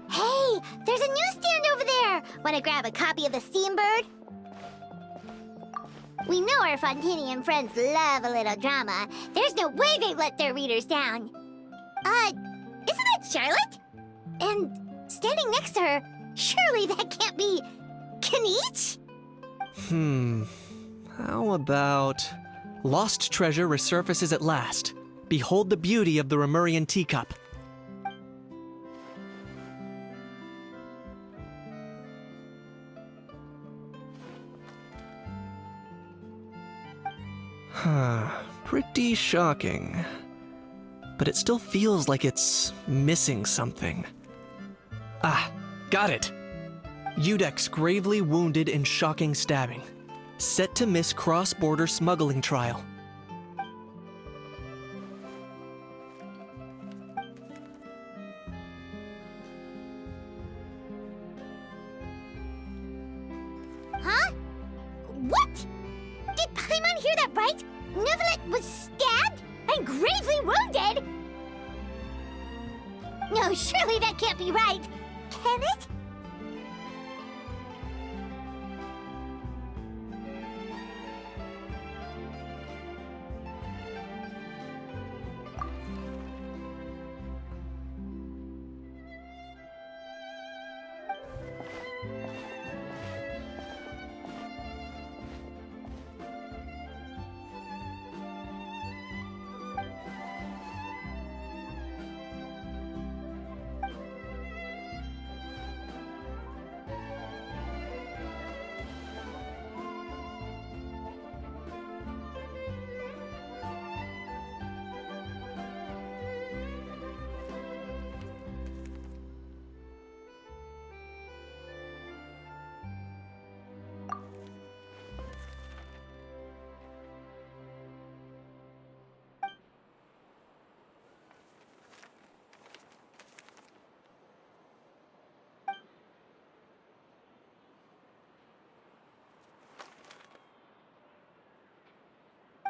Hey, there's a newsstand over there! Wanna grab a copy of the Steambird? We know our Fontanian friends love a little drama. There's no way they let their readers down. Isn't that Charlotte? And standing next to her, surely that can't be Kaniche? How about... Lost treasure resurfaces at last. Behold the beauty of the Remurian teacup. Pretty shocking. But it still feels like it's missing something. Ah, got it! Udex gravely wounded in shocking stabbing. Set to miss cross-border smuggling trial. Huh? What? Did Paimon hear that right? Neuvillette was stabbed and gravely wounded? No, surely that can't be right. Can it?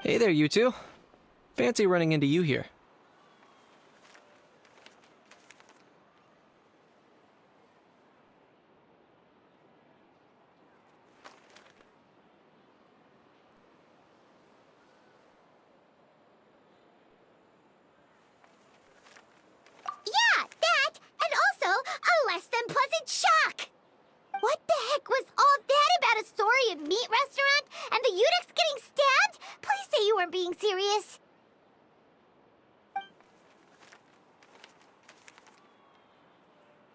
Hey there, you two. Fancy running into you here. Yeah, that, and also a less than pleasant shock! What the heck was all that about a story of meat restaurant and the Udex getting stabbed? Please say you weren't being serious.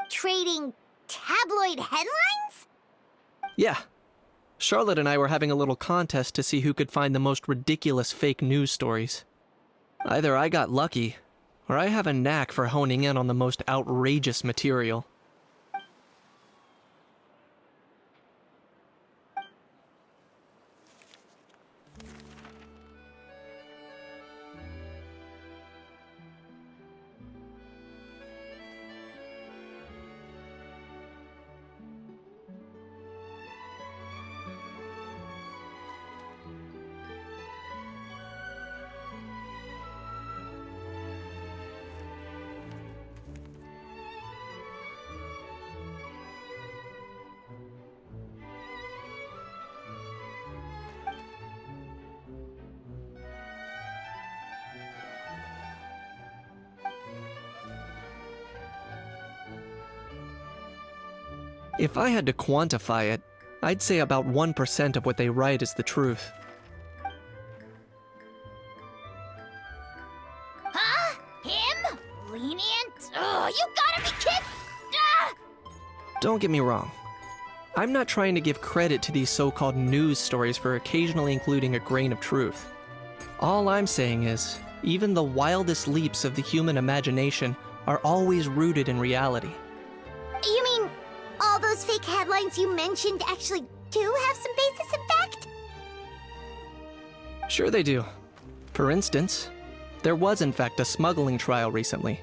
Trading tabloid headlines? Yeah. Charlotte and I were having a little contest to see who could find the most ridiculous fake news stories. Either I got lucky, or I have a knack for honing in on the most outrageous material. If I had to quantify it, I'd say about 1% of what they write is the truth. Huh? Him? Lenient? Ugh, you gotta be kidding! Ah! Don't get me wrong. I'm not trying to give credit to these so-called news stories for occasionally including a grain of truth. All I'm saying is, even the wildest leaps of the human imagination are always rooted in reality. You mean those fake headlines you mentioned actually do have some basis in fact? Sure they do. For instance, there was in fact a smuggling trial recently.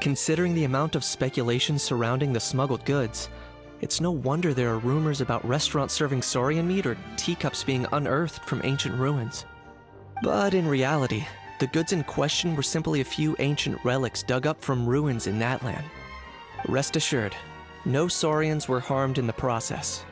Considering the amount of speculation surrounding the smuggled goods, it's no wonder there are rumors about restaurants serving saurian meat or teacups being unearthed from ancient ruins. But in reality, the goods in question were simply a few ancient relics dug up from ruins in that land. Rest assured, no saurians were harmed in the process.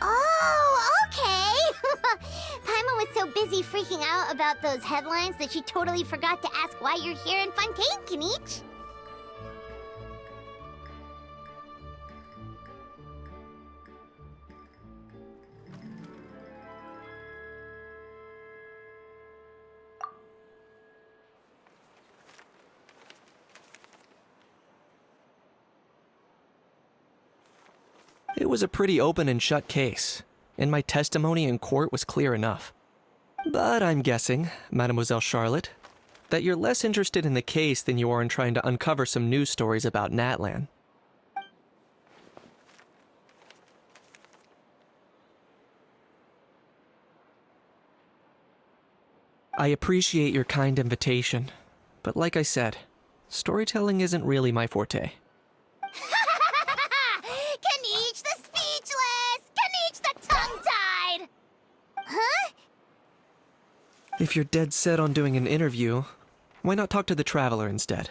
Oh, okay! Paimon was so busy freaking out about those headlines that she totally forgot to ask why you're here in Fontaine, Kenichi. It was a pretty open and shut case, and my testimony in court was clear enough. But I'm guessing, Mademoiselle Charlotte, that you're less interested in the case than you are in trying to uncover some news stories about Natlan. I appreciate your kind invitation, but like I said, storytelling isn't really my forte. Kenichi the speechless! Kenichi the tongue-tied! Huh? If you're dead set on doing an interview, why not talk to the Traveler instead?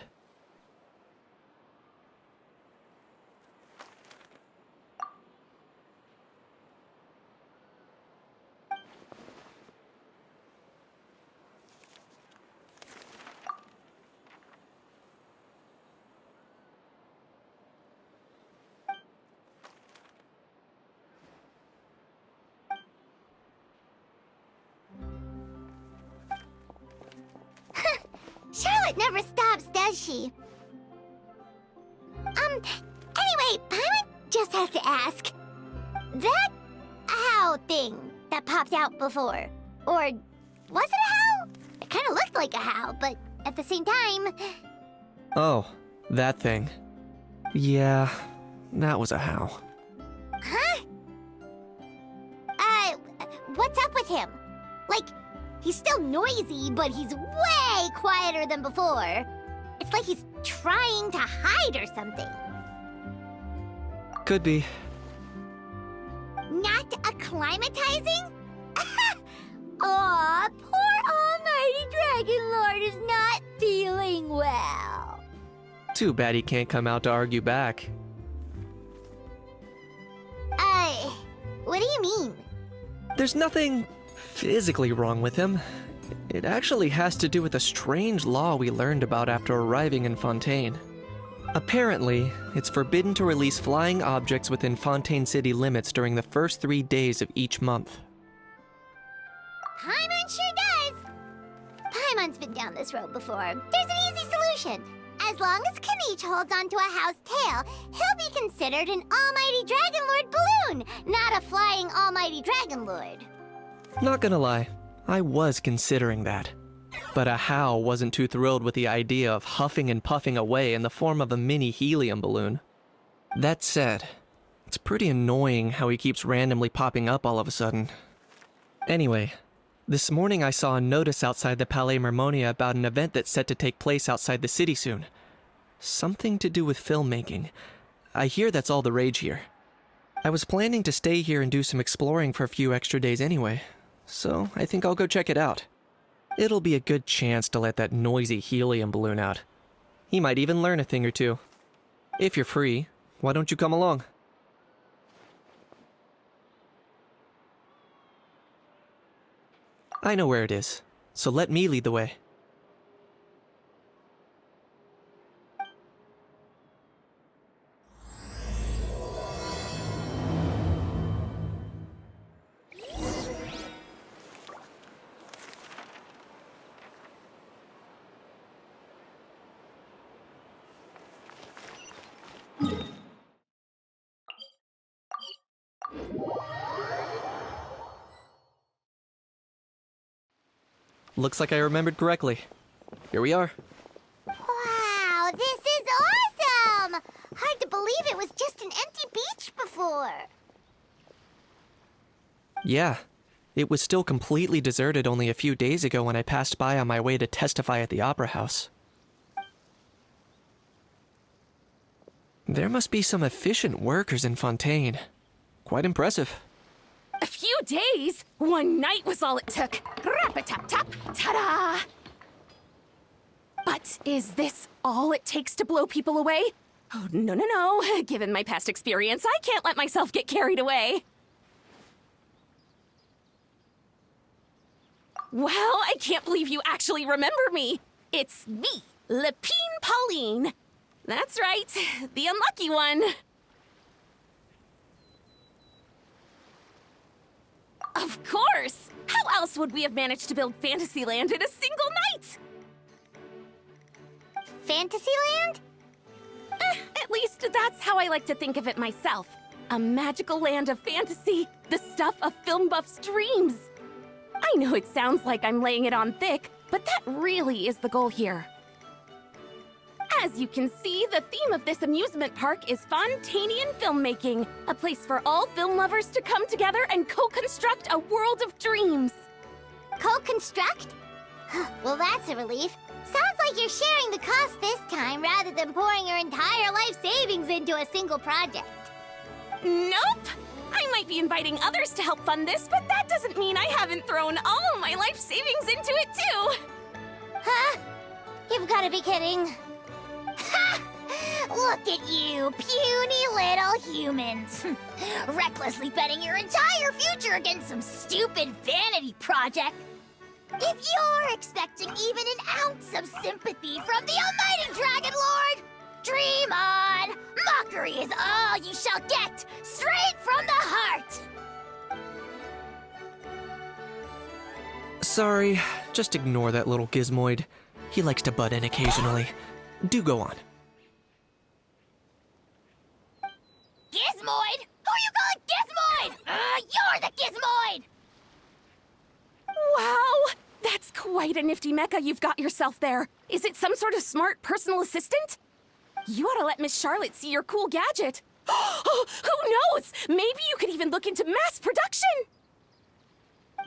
Charlotte never stops, does she? Anyway, Paimon just has to ask. That owl thing that popped out before, or was it a howl? It kind of looked like a howl, but at the same time... Oh, that thing. Yeah, that was a howl. Huh? What's up with him? Like, he's still noisy, but he's way quieter than before. It's like he's trying to hide or something. Could be. Not acclimatizing? Aw, poor Almighty Dragon Lord is not feeling well. Too bad he can't come out to argue back. What do you mean? There's nothing physically wrong with him. It actually has to do with a strange law we learned about after arriving in Fontaine. Apparently, it's forbidden to release flying objects within Fontaine city limits during the first 3 days of each month. Paimon sure does! Paimon's been down this road before. There's an easy solution. As long as Kenichi holds onto a house tail, he'll be considered an Almighty Dragon Lord balloon, not a flying Almighty Dragon Lord. Not gonna lie, I was considering that. But Ahau wasn't too thrilled with the idea of huffing and puffing away in the form of a mini helium balloon. That said, it's pretty annoying how he keeps randomly popping up all of a sudden. Anyway, this morning I saw a notice outside the Palais Mermonia about an event that's set to take place outside the city soon. Something to do with filmmaking. I hear that's all the rage here. I was planning to stay here and do some exploring for a few extra days anyway, so I think I'll go check it out. It'll be a good chance to let that noisy helium balloon out. He might even learn a thing or two. If you're free, why don't you come along? I know where it is, so let me lead the way. Looks like I remembered correctly. Here we are. Wow, this is awesome! Hard to believe it was just an empty beach before. Yeah, it was still completely deserted only a few days ago when I passed by on my way to testify at the Opera House. There must be some efficient workers in Fontaine. Quite impressive. A few days? One night was all it took. Rap-a-tap-tap, ta-da! But is this all it takes to blow people away? Oh, no. Given my past experience, I can't let myself get carried away. Well, I can't believe you actually remember me. It's me, Lapine Pauline. That's right, the unlucky one. Of course! How else would we have managed to build Fantasyland in a single night? Fantasyland? At least that's how I like to think of it myself. A magical land of fantasy, the stuff of film buffs' dreams. I know it sounds like I'm laying it on thick, but that really is the goal here. As you can see, the theme of this amusement park is Fontainian filmmaking, a place for all film lovers to come together and co-construct a world of dreams. Co-construct? Well, that's a relief. Sounds like you're sharing the cost this time rather than pouring your entire life savings into a single project. Nope! I might be inviting others to help fund this, but that doesn't mean I haven't thrown all my life savings into it too! Huh? You've got to be kidding. Ha! Look at you, puny little humans. Recklessly betting your entire future against some stupid vanity project. If you're expecting even an ounce of sympathy from the almighty Dragon Lord, dream on! Mockery is all you shall get, straight from the heart! Sorry, just ignore that little gizmoid. He likes to butt in occasionally. Do go on. Gizmoid? Who you calling Gizmoid? You're the Gizmoid! Wow! That's quite a nifty mecha you've got yourself there. Is it some sort of smart personal assistant? You ought to let Miss Charlotte see your cool gadget. Oh, who knows? Maybe you could even look into mass production.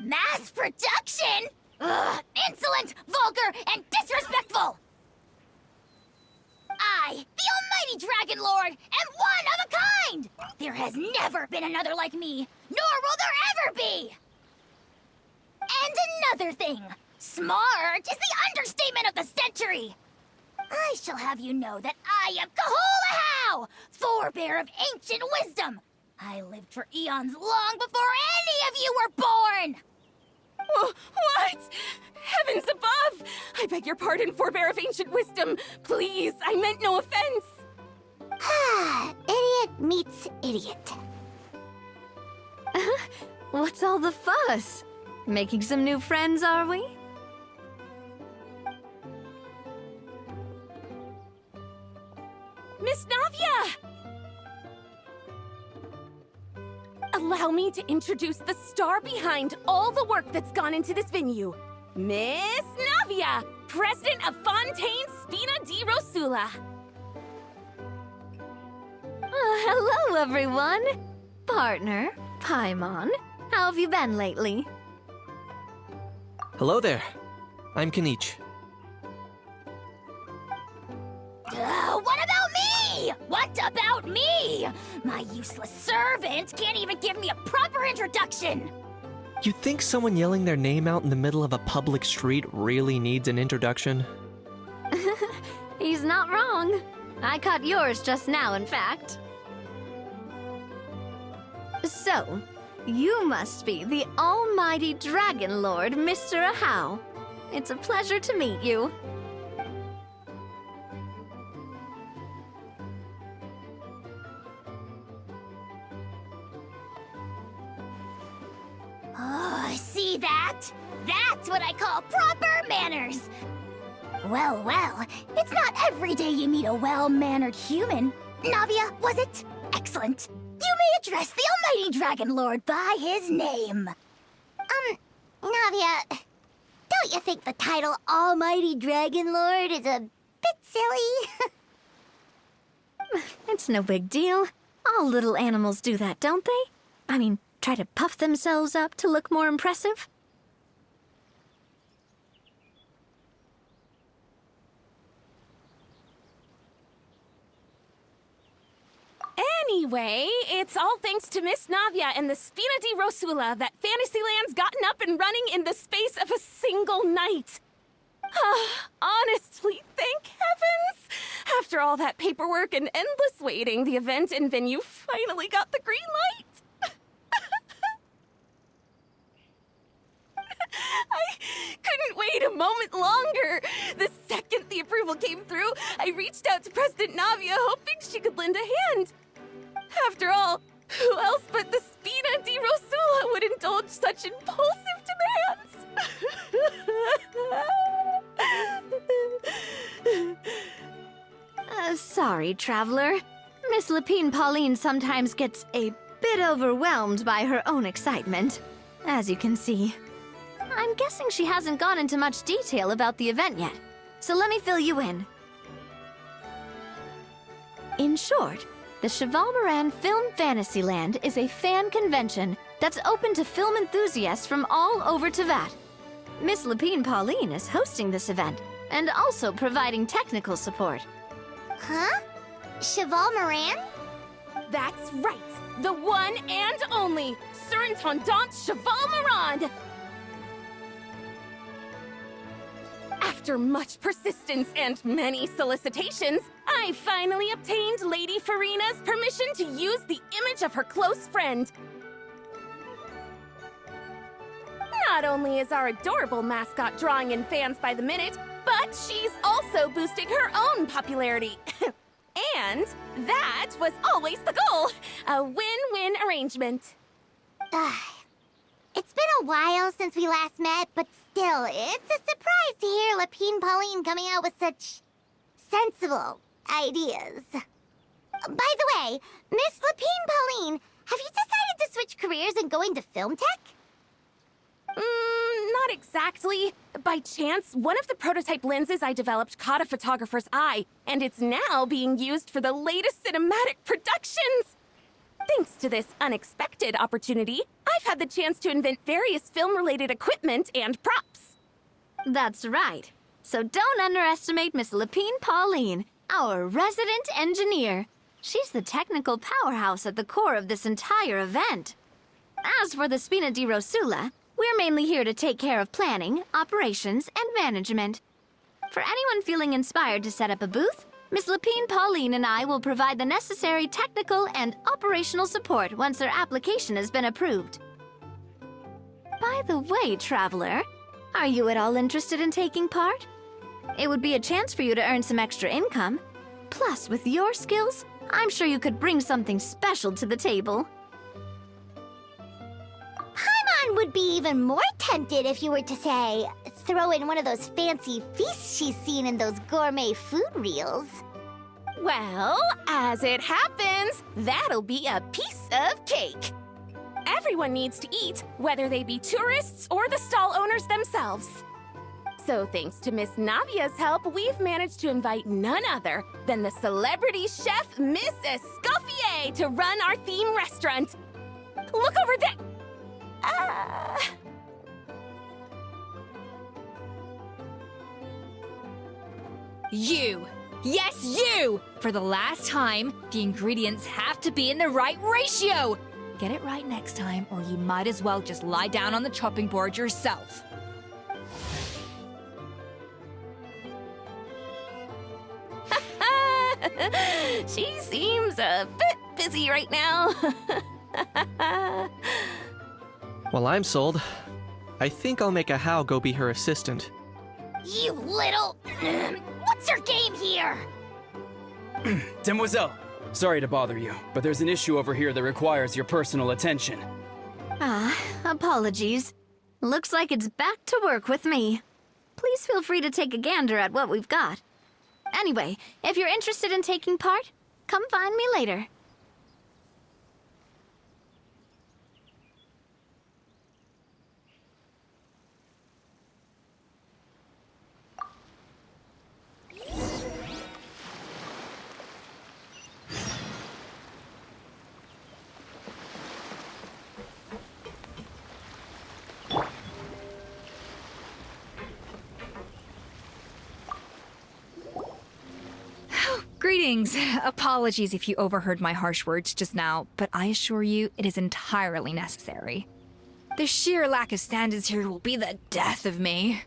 Mass production? Ugh, insolent, vulgar, and disrespectful! I, the almighty Dragon Lord, am one of a kind! There has never been another like me, nor will there ever be! And another thing, smart is the understatement of the century! I shall have you know that I am Kahulahau, forebear of ancient wisdom! I lived for eons long before any of you were born! What? Heavens above! I beg your pardon, forebear of ancient wisdom. Please, I meant no offense. Idiot meets idiot. What's all the fuss? Making some new friends, are we? Miss Navia! Allow me to introduce the star behind all the work that's gone into this venue. Miss Navia, president of Fontaine Spina di Rosula. Hello, everyone. Partner, Paimon, how have you been lately? Hello there. I'm Kanich. What about me? What about me? My useless servant can't even give me a proper introduction. You think someone yelling their name out in the middle of a public street really needs an introduction? He's not wrong. I caught yours just now, in fact. So, you must be the almighty Dragon Lord, Mr. Ahau. It's a pleasure to meet you. Oh, see that? That's what I call proper manners. Well, it's not every day you meet a well-mannered human. Navia, was it? Excellent. You may address the almighty Dragon Lord by his name. Navia, don't Don't you think the title Almighty Dragon Lord is a bit silly? It's no big deal. All little animals do that, don't they? I mean, try to puff themselves up to look more impressive. Anyway, it's all thanks to Miss Navia and the Spina di Rosula that Fantasyland's gotten up and running in the space of a single night. Honestly, thank heavens! After all that paperwork and endless waiting, the event and venue finally got the green light. I couldn't wait a moment longer. The second the approval came through, I reached out to President Navia, hoping she could lend a hand. After all, who else but the Spina di Rosula would indulge such impulsive demands? Sorry, Traveler. Miss Lapine Pauline sometimes gets a bit overwhelmed by her own excitement, as you can see. I'm guessing she hasn't gone into much detail about the event yet, so let me fill you in. In short, the Cheval Moran Film Fantasyland is a fan convention that's open to film enthusiasts from all over Teyvat. Miss Lapine Pauline is hosting this event and also providing technical support. Huh? Cheval Moran? That's right! The one and only Surintendant Cheval Moran! After much persistence and many solicitations, I finally obtained Lady Farina's permission to use the image of her close friend. Not only is our adorable mascot drawing in fans by the minute, but she's also boosting her own popularity. And that was always the goal, a win-win arrangement. It's been a while since we last met, but still, it's a surprise to hear Lapine Pauline coming out with such sensible ideas. By the way, Miss Lapine Pauline, have you decided to switch careers and go into film tech? Not exactly. By chance, one of the prototype lenses I developed caught a photographer's eye, and it's now being used for the latest cinematic productions. Thanks to this unexpected opportunity, I've had the chance to invent various film-related equipment and props. That's right. So don't underestimate Miss Lapine Pauline, our resident engineer. She's the technical powerhouse at the core of this entire event. As for the Spina di Rosula, we're mainly here to take care of planning, operations, and management. For anyone feeling inspired to set up a booth, Miss Lapine Pauline and I will provide the necessary technical and operational support once their application has been approved. By the way, Traveler, are you at all interested in taking part? It would be a chance for you to earn some extra income. Plus, with your skills, I'm sure you could bring something special to the table. Paimon would be even more tempted if you were to, say, throw in one of those fancy feasts she's seen in those gourmet food reels. Well, as it happens, that'll be a piece of cake. Everyone needs to eat, whether they be tourists or the stall owners themselves. So thanks to Miss Navia's help, we've managed to invite none other than the celebrity chef, Miss Escoffier, to run our theme restaurant. Look over there! You! Yes, you! For the last time, the ingredients have to be in the right ratio! Get it right next time, or you might as well just lie down on the chopping board yourself. She seems a bit busy right now. Well, I'm sold. I think I'll make a How go be her assistant. You little... What's your game here? Demoiselle, sorry to bother you, but there's an issue over here that requires your personal attention. Apologies. Looks like it's back to work with me. Please feel free to take a gander at what we've got. Anyway, if you're interested in taking part, come find me later. Greetings. Apologies if you overheard my harsh words just now, but I assure you it is entirely necessary. The sheer lack of standards here will be the death of me.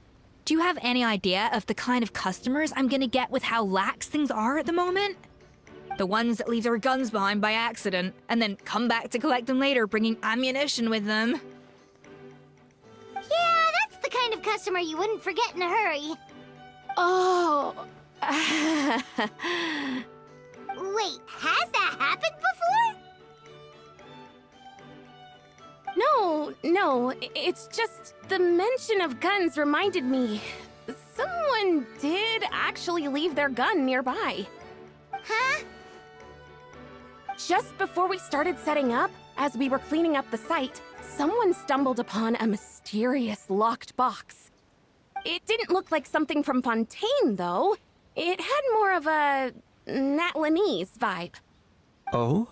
Do you have any idea of the kind of customers I'm gonna get with how lax things are at the moment? The ones that leave their guns behind by accident, and then come back to collect them later bringing ammunition with them. Yeah, that's the kind of customer you wouldn't forget in a hurry. Oh. Wait, has that happened before? No, it's just the mention of guns reminded me. Someone did actually leave their gun nearby. Huh? Just before we started setting up, as we were cleaning up the site, someone stumbled upon a mysterious locked box. It didn't look like something from Fontaine, though. It had more of a Natlanese vibe. Oh?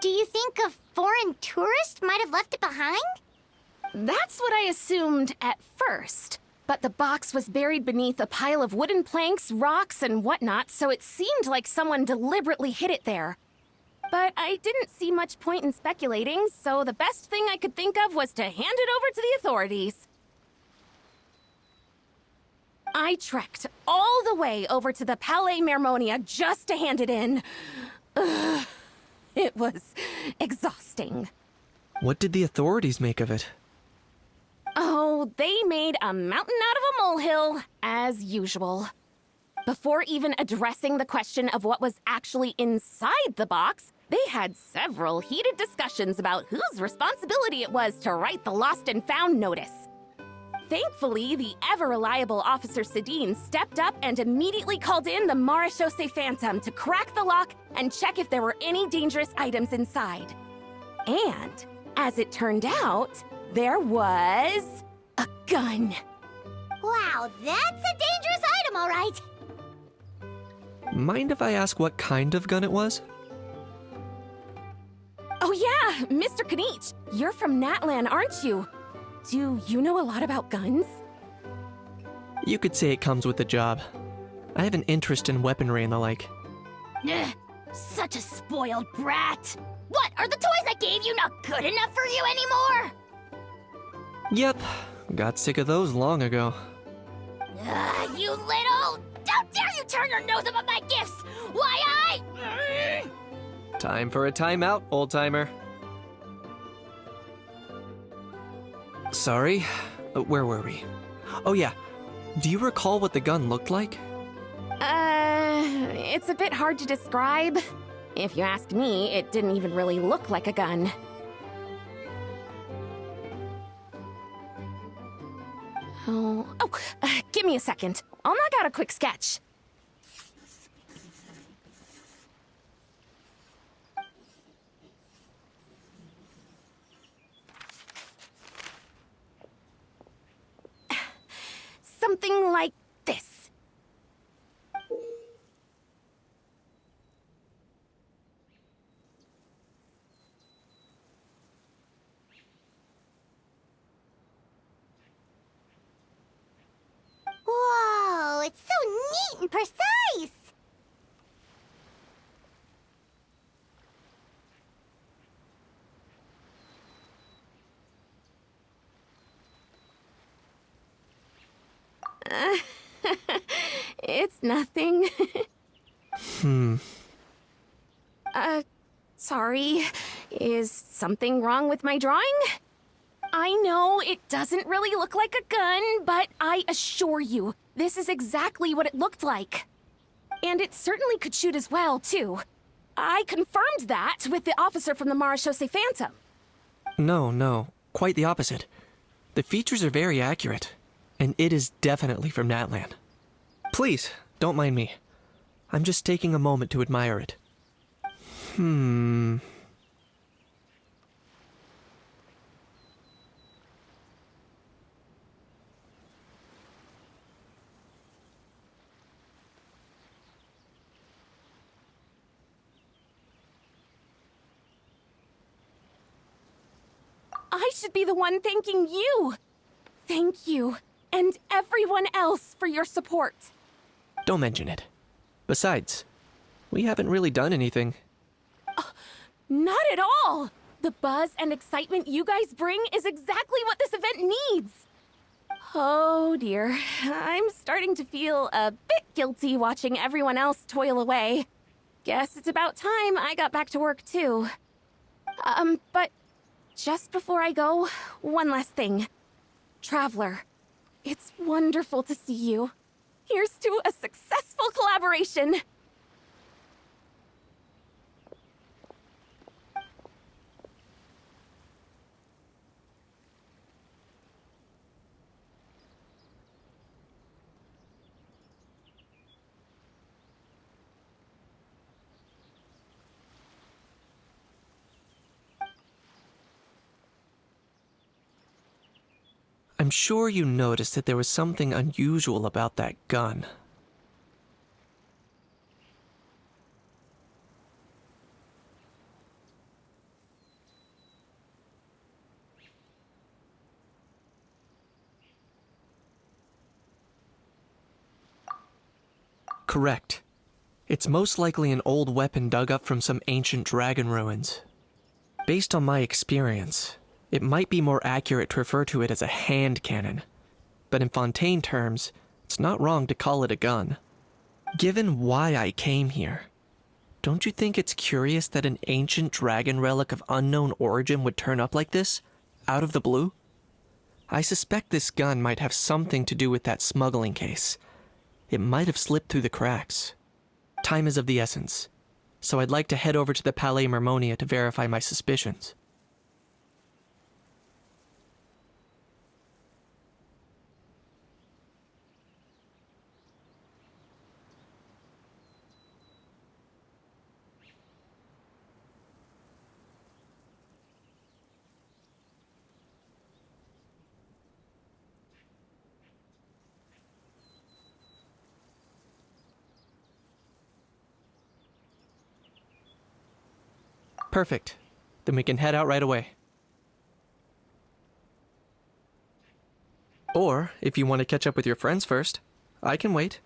Do you think a foreign tourist might have left it behind? That's what I assumed at first. But the box was buried beneath a pile of wooden planks, rocks, and whatnot, so it seemed like someone deliberately hid it there. But I didn't see much point in speculating, so the best thing I could think of was to hand it over to the authorities. I trekked all the way over to the Palais Mermonia just to hand it in. Ugh, it was exhausting. What did the authorities make of it? Oh, they made a mountain out of a molehill, as usual. Before even addressing the question of what was actually inside the box, they had several heated discussions about whose responsibility it was to write the lost and found notice. Thankfully, the ever-reliable Officer Sedine stepped up and immediately called in the Marechaussee Phantom to crack the lock and check if there were any dangerous items inside. And, as it turned out, there was a gun. Wow, that's a dangerous item, all right. Mind if I ask what kind of gun it was? Oh yeah, Mr. Kanich, you're from Natlan, aren't you? Do you know a lot about guns? You could say it comes with the job. I have an interest in weaponry and the like. Ugh, such a spoiled brat. What, are the toys I gave you not good enough for you anymore? Yep, got sick of those long ago. You little... How dare you turn your nose up at my gifts! Why Time for a timeout, old-timer. Sorry, where were we? Oh yeah, do you recall what the gun looked like? It's a bit hard to describe. If you ask me, it didn't even really look like a gun. Give me a second. I'll knock out a quick sketch. Something like this. Whoa, it's so neat and precise! It's nothing. Sorry. Is something wrong with my drawing? I know it doesn't really look like a gun, but I assure you, this is exactly what it looked like. And it certainly could shoot as well, too. I confirmed that with the officer from the Marechaussee Phantom. No, quite the opposite. The features are very accurate, and it is definitely from Natlan. Please, don't mind me. I'm just taking a moment to admire it. I should be the one thanking you. Thank you, and everyone else for your support. Don't mention it. Besides, we haven't really done anything. Not at all! The buzz and excitement you guys bring is exactly what this event needs! Oh dear, I'm starting to feel a bit guilty watching everyone else toil away. Guess it's about time I got back to work too. But just before I go, one last thing. Traveler, it's wonderful to see you. Here's to a successful collaboration! I'm sure you noticed that there was something unusual about that gun. Correct. It's most likely an old weapon dug up from some ancient dragon ruins. Based on my experience, it might be more accurate to refer to it as a hand cannon, but in Fontaine terms, it's not wrong to call it a gun. Given why I came here, don't you think it's curious that an ancient dragon relic of unknown origin would turn up like this, out of the blue? I suspect this gun might have something to do with that smuggling case. It might have slipped through the cracks. Time is of the essence, so I'd like to head over to the Palais Mermonia to verify my suspicions. Perfect. Then we can head out right away. Or, if you want to catch up with your friends first, I can wait.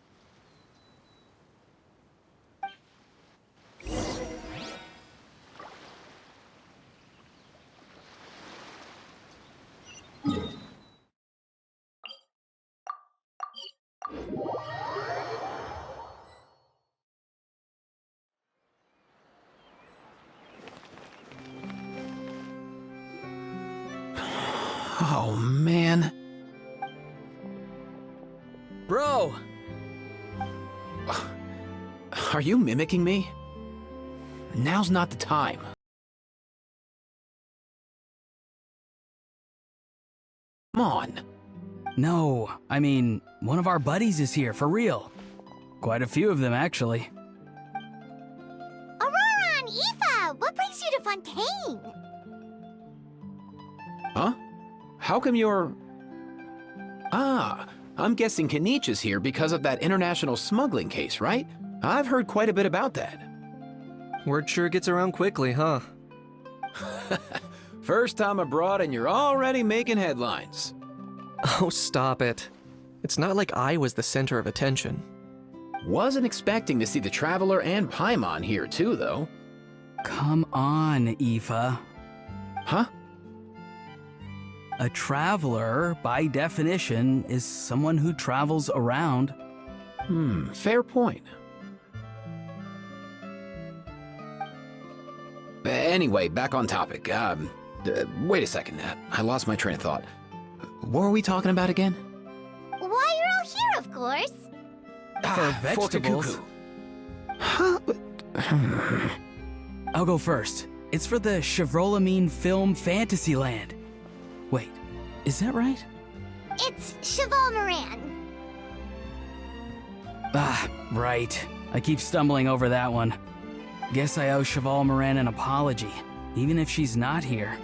Oh, man. Bro! Are you mimicking me? Now's not the time. Come on. No, I mean, one of our buddies is here, for real. Quite a few of them, actually. Aurora and Aoife, what brings you to Fontaine? Huh? How come you're... Ah, I'm guessing Kanich is here because of that international smuggling case, right? I've heard quite a bit about that. Word sure gets around quickly, huh? First time abroad and you're already making headlines. Oh, stop it. It's not like I was the center of attention. Wasn't expecting to see the Traveler and Paimon here too, though. Come on, Aoife. Huh? A traveler, by definition, is someone who travels around. Fair point. Anyway, back on topic. Wait a second. I lost my train of thought. What were we talking about again? Why, you're all here, of course. For Fork a vegetables. cuckoo. Huh? I'll go first. It's for the Chevrolamine Film Fantasyland. Wait, is that right? It's Cheval Moran. Ah, right. I keep stumbling over that one. Guess I owe Cheval Moran an apology, even if she's not here.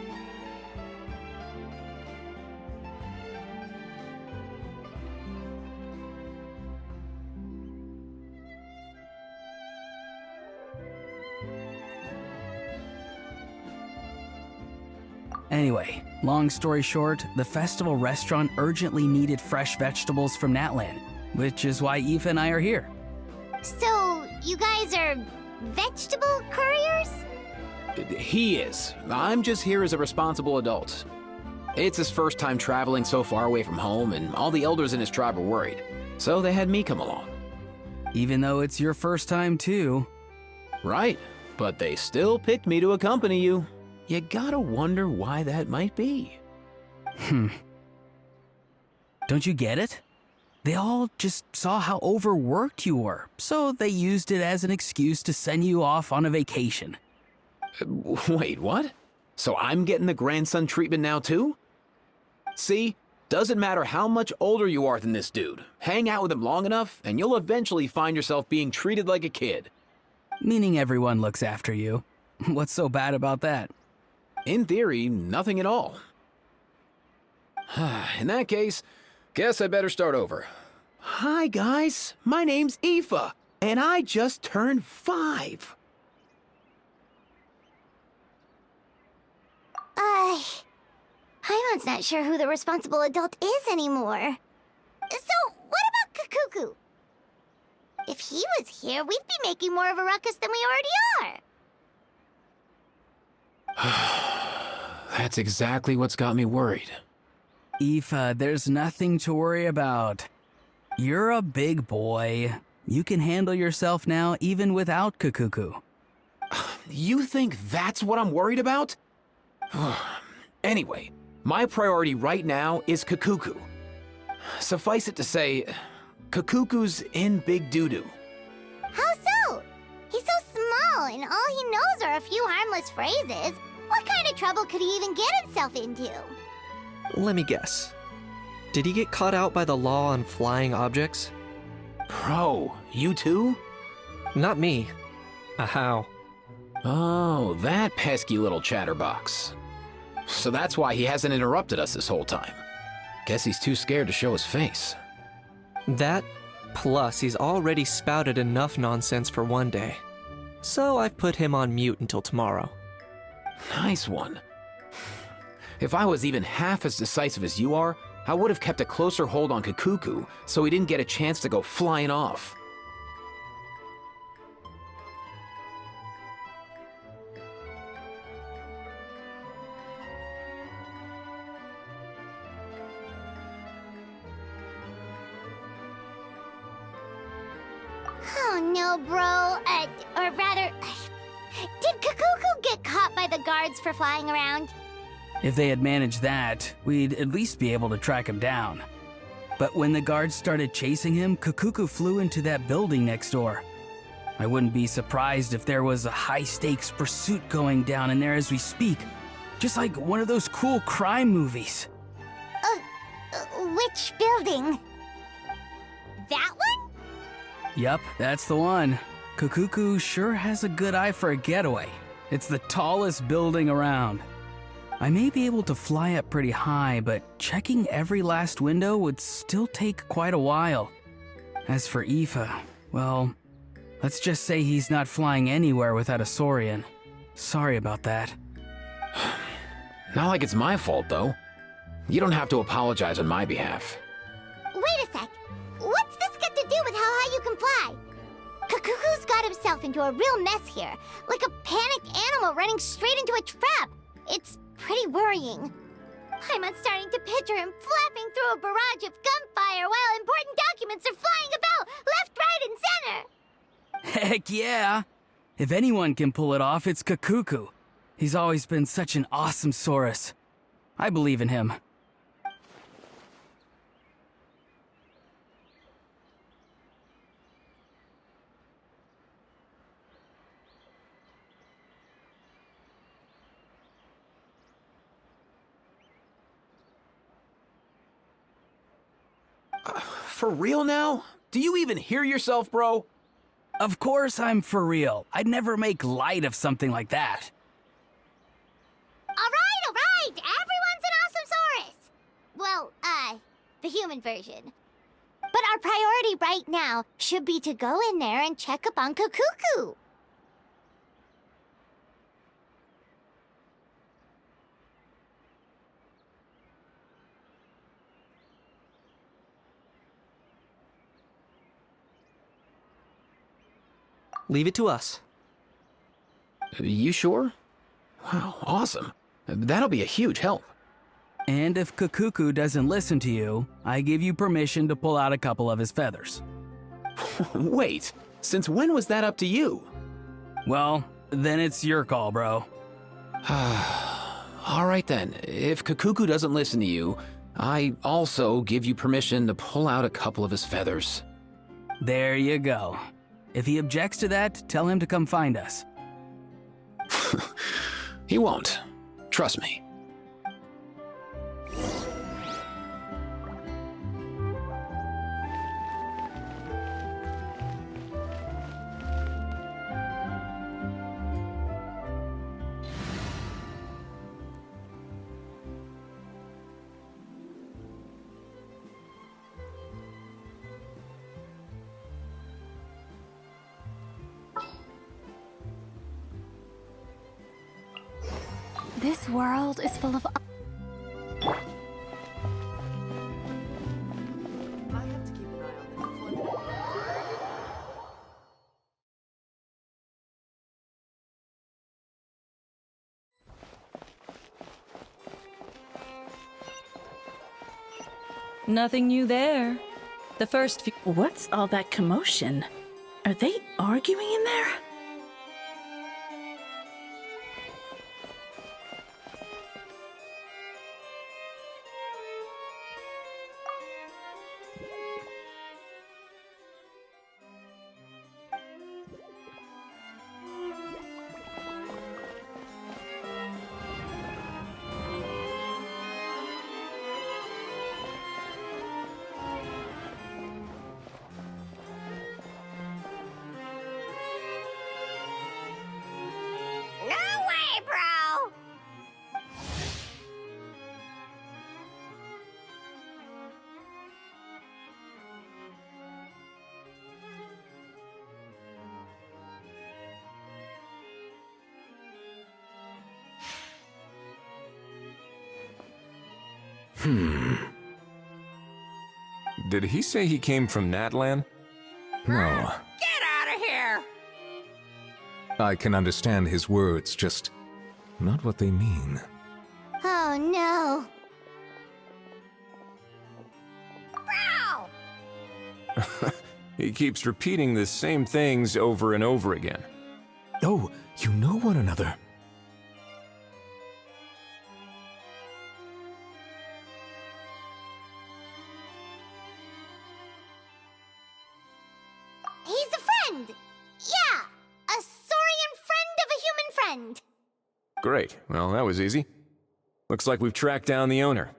Anyway, long story short, the festival restaurant urgently needed fresh vegetables from Natlan, which is why Aoife and I are here. So, you guys are vegetable couriers? He is. I'm just here as a responsible adult. It's his first time traveling so far away from home, and all the elders in his tribe are worried. So they had me come along. Even though it's your first time, too. Right, but they still picked me to accompany you. You gotta wonder why that might be. Don't you get it? They all just saw how overworked you were, so they used it as an excuse to send you off on a vacation. Wait, what? So I'm getting the grandson treatment now too? See? Doesn't matter how much older you are than this dude. Hang out with him long enough, and you'll eventually find yourself being treated like a kid. Meaning everyone looks after you. What's so bad about that? In theory, nothing at all. In that case, guess I better start over. Hi, guys. My name's Aoife, and I just turned 5. Paimon's not sure who the responsible adult is anymore. So, what about Kakuku? If he was here, we'd be making more of a ruckus than we already are. That's exactly what's got me worried. Aoife, there's nothing to worry about. You're a big boy. You can handle yourself now even without Kakuku. You think that's what I'm worried about? Anyway, my priority right now is Kakuku. Suffice it to say, Kakuku's in big doo-doo. How so? He's so small, and all he knows are a few harmless phrases. What kind of trouble could he even get himself into? Let me guess. Did he get caught out by the law on flying objects? Bro, you too? Not me. How? Oh, that pesky little chatterbox. So that's why he hasn't interrupted us this whole time. Guess he's too scared to show his face. That, plus he's already spouted enough nonsense for one day. So I've put him on mute until tomorrow. Nice one. If I was even half as decisive as you are, I would have kept a closer hold on Kakuku so he didn't get a chance to go flying off. Oh no, bro. Or rather, did Kakuku get caught by the guards for flying around? If they had managed that, we'd at least be able to track him down. But when the guards started chasing him, Kakuku flew into that building next door. I wouldn't be surprised if there was a high-stakes pursuit going down in there as we speak. Just like one of those cool crime movies. Which building? That one? Yup, that's the one. Kakuku sure has a good eye for a getaway. It's the tallest building around. I may be able to fly up pretty high, but checking every last window would still take quite a while. As for Aoife, well, let's just say he's not flying anywhere without a Saurian. Sorry about that. Not like it's my fault, though. You don't have to apologize on my behalf. Wait a sec. What's this got to do with how high you can fly? Kakuku's got himself into a real mess here, like a panicked animal running straight into a trap. It's pretty worrying. I'm starting to picture him flapping through a barrage of gunfire while important documents are flying about left, right, and center. Heck yeah! If anyone can pull it off, it's Kakuku. He's always been such an awesome Saurus. I believe in him. For real now? Do you even hear yourself, bro? Of course I'm for real. I'd never make light of something like that. All right. Everyone's an awesome Saurus. Well, the human version. But our priority right now should be to go in there and check up on Kakuku. Leave it to us. You sure? Wow, awesome. That'll be a huge help. And if Kakuku doesn't listen to you, I give you permission to pull out a couple of his feathers. Wait, since when was that up to you? Well, then it's your call, bro. All right then, if Kakuku doesn't listen to you, I also give you permission to pull out a couple of his feathers. There you go. If he objects to that, tell him to come find us. He won't. Trust me. This world is full of... Nothing new there. The first few. What's all that commotion? Are they arguing in there? No way, bro! Did he say he came from Natlan? No. Get out of here! I can understand his words, just not what they mean. Oh no. Bro! He keeps repeating the same things over and over again. Oh, you know one another. He's a friend! Yeah! A saurian friend of a human friend! Great. Well, that was easy. Looks like we've tracked down the owner.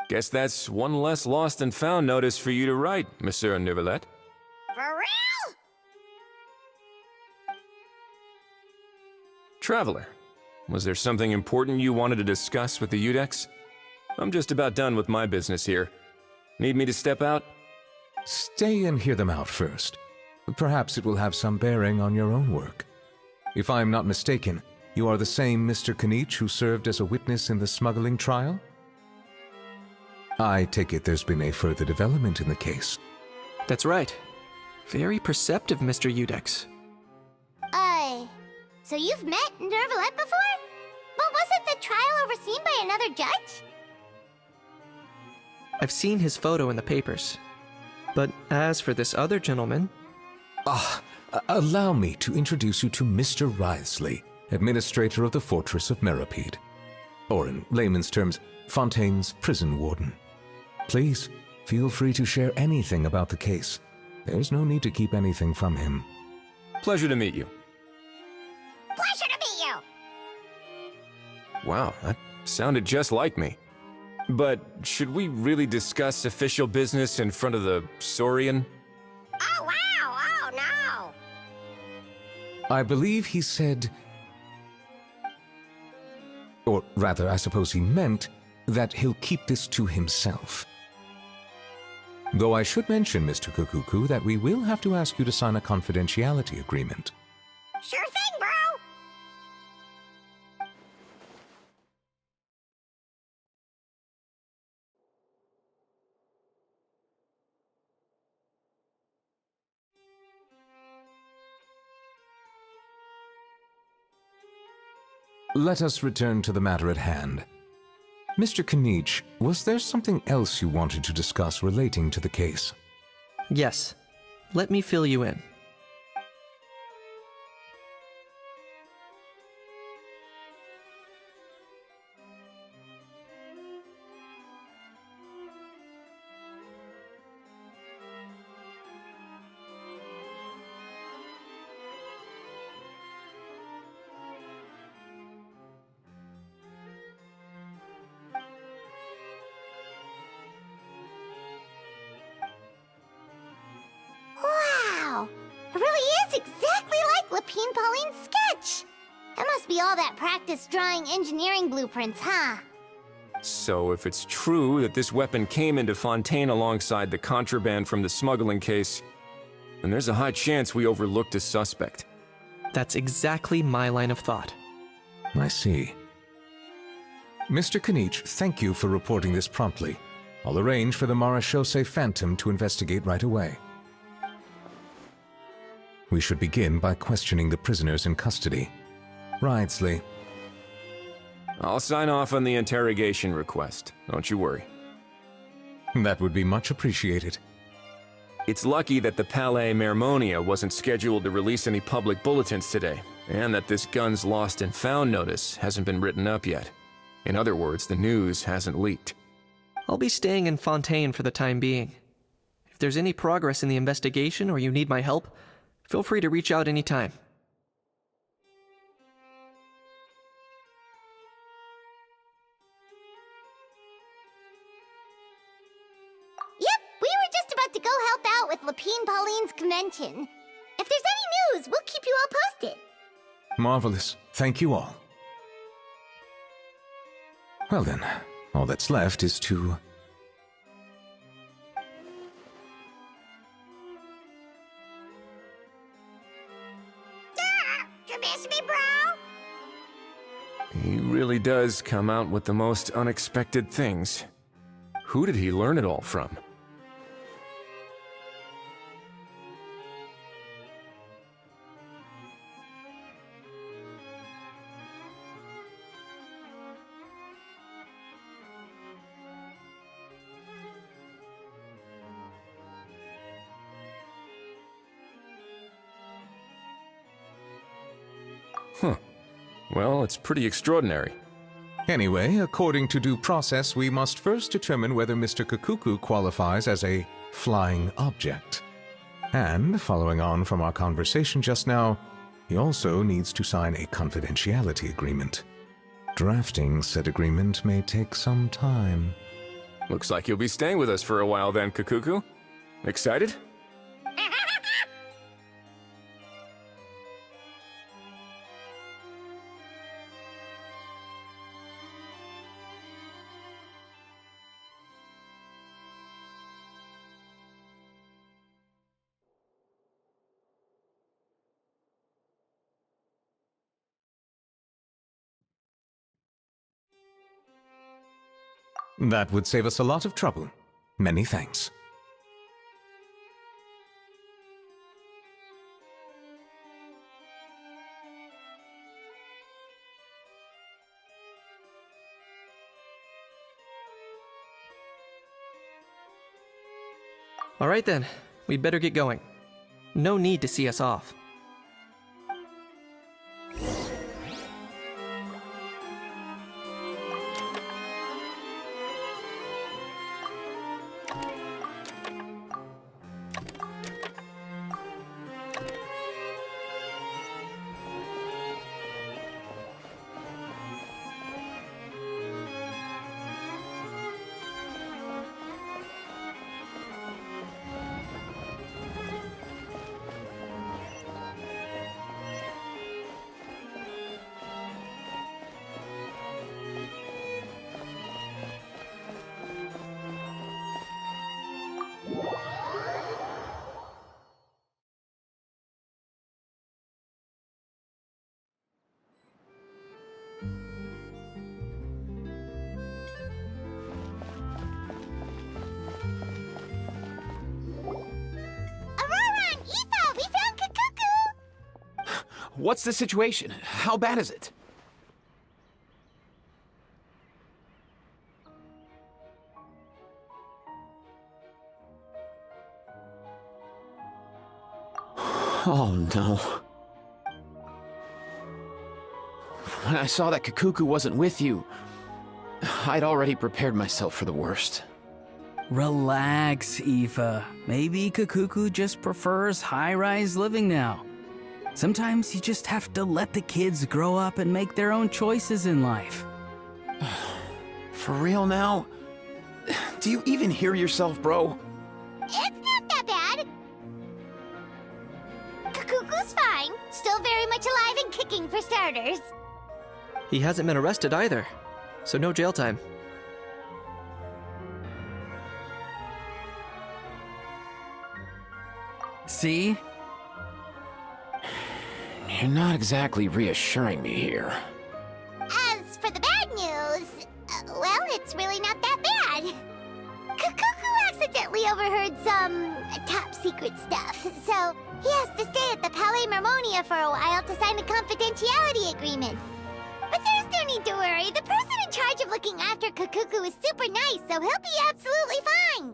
Guess that's one less lost and found notice for you to write, Monsieur Neuvillette. For real? Traveler, was there something important you wanted to discuss with the Udex? I'm just about done with my business here. Need me to step out? Stay and hear them out first. Perhaps it will have some bearing on your own work. If I'm not mistaken, you are the same Mr. Kanich who served as a witness in the smuggling trial? I take it there's been a further development in the case. That's right. Very perceptive, Mr. Udex. So you've met Neuvillette before? But wasn't the trial overseen by another judge? I've seen his photo in the papers. But as for this other gentleman... Allow me to introduce you to Mr. Wriothesley, administrator of the Fortress of Meripede. Or in layman's terms, Fontaine's prison warden. Please, feel free to share anything about the case. There's no need to keep anything from him. Pleasure to meet you. Pleasure to meet you! Wow, that sounded just like me. But should we really discuss official business in front of the Saurian? Oh, wow! Oh, no! I believe he said... Or rather, I suppose he meant that he'll keep this to himself. Though I should mention, Mr. Kukuku, that we will have to ask you to sign a confidentiality agreement. Sure thing, bro! let us return to the matter at hand. Mr. Kanich, was there something else you wanted to discuss relating to the case? Yes. Let me fill you in. Wow! It really is exactly like Lapine Pauline's sketch! That must be all that practice drawing engineering blueprints, huh? So if it's true that this weapon came into Fontaine alongside the contraband from the smuggling case, then there's a high chance we overlooked a suspect. That's exactly my line of thought. I see. Mr. Kanich, thank you for reporting this promptly. I'll arrange for the Marechaussee Phantom to investigate right away. We should begin by questioning the prisoners in custody. Wriothesley. I'll sign off on the interrogation request, don't you worry. That would be much appreciated. It's lucky that the Palais Mermonia wasn't scheduled to release any public bulletins today, and that this Guns Lost and Found notice hasn't been written up yet. In other words, the news hasn't leaked. I'll be staying in Fontaine for the time being. If there's any progress in the investigation or you need my help, feel free to reach out anytime. Yep, we were just about to go help out with Lapine Pauline's convention. If there's any news, we'll keep you all posted. Marvelous. Thank you all. Well then, all that's left is to... You miss me, bro? He really does come out with the most unexpected things. Who did he learn it all from? Huh. Well, it's pretty extraordinary. Anyway, according to due process, we must first determine whether Mr. Kakuku qualifies as a flying object. And, following on from our conversation just now, he also needs to sign a confidentiality agreement. Drafting said agreement may take some time. Looks like you'll be staying with us for a while then, Kakuku. Excited? That would save us a lot of trouble. Many thanks. All right then, we'd better get going. No need to see us off. What's the situation? How bad is it? Oh no. When I saw that Kakuku wasn't with you, I'd already prepared myself for the worst. Relax, Aoife. Maybe Kakuku just prefers high-rise living now. Sometimes you just have to let the kids grow up and make their own choices in life. For real now? Do you even hear yourself, bro? It's not that bad. Kakuku's fine. Still very much alive and kicking for starters. He hasn't been arrested either, so no jail time. See? You're not exactly reassuring me here. As for the bad news, well, it's really not that bad. Kakuku accidentally overheard some top secret stuff, so he has to stay at the Palais Mermonia for a while to sign a confidentiality agreement. But there's no need to worry. The person in charge of looking after Kakuku is super nice, so he'll be absolutely fine.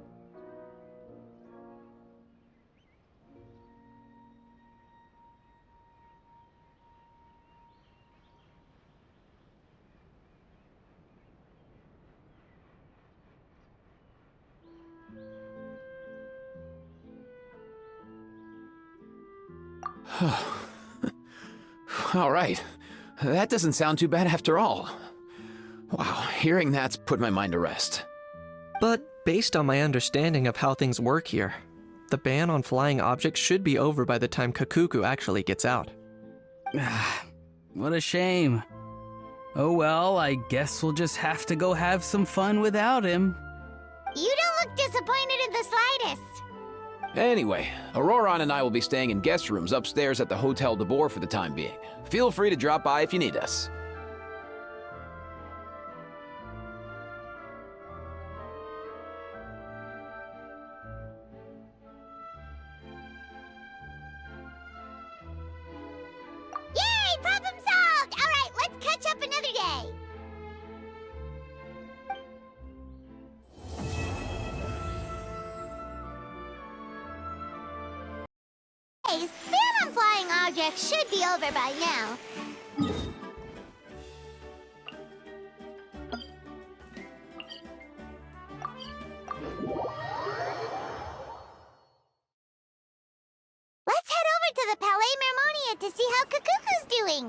All right. That doesn't sound too bad after all. Wow, hearing that's put my mind to rest. But based on my understanding of how things work here, the ban on flying objects should be over by the time Kakuku actually gets out. What a shame. Oh well, I guess we'll just have to go have some fun without him. You don't look disappointed in the slightest. Anyway, Auroron and I will be staying in guest rooms upstairs at the Hotel de Boer for the time being. Feel free to drop by if you need us. Yay! Problem solved! All right, let's catch up another day. Ban on flying objects should be over by now. Let's head over to the Palais Mermonia to see how Kakuku's doing.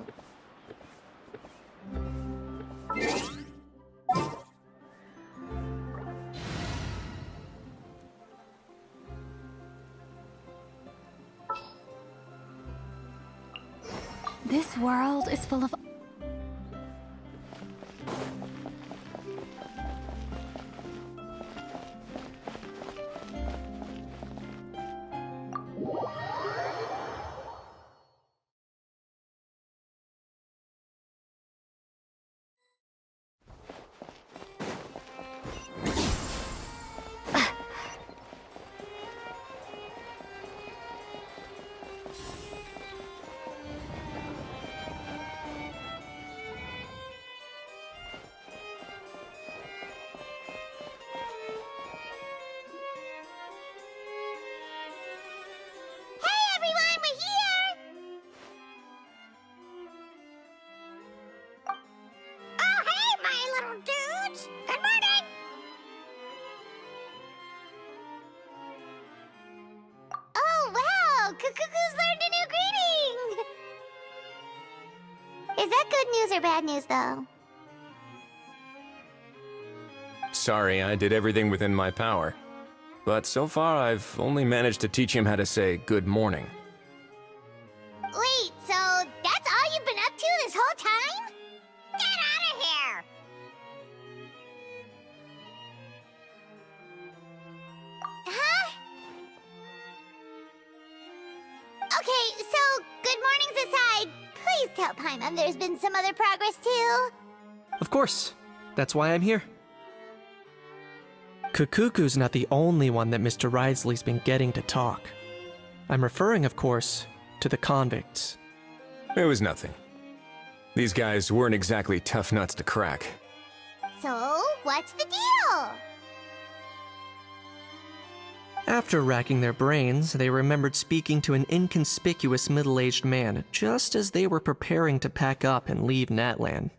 This world is full of... Kakuku's learned a new greeting! Is that good news or bad news, though? Sorry, I did everything within my power. But so far, I've only managed to teach him how to say good morning. Wait, so that's all you've been up to this whole time? Get out of here! Huh? Okay, so good mornings aside, please tell Paimon there's been some other progress too. Of course. That's why I'm here. Kakuku's not the only one that Mr. Wriothesley's been getting to talk. I'm referring, of course, to the convicts. It was nothing. These guys weren't exactly tough nuts to crack. So, what's the deal? After racking their brains, they remembered speaking to an inconspicuous middle-aged man just as they were preparing to pack up and leave Natland.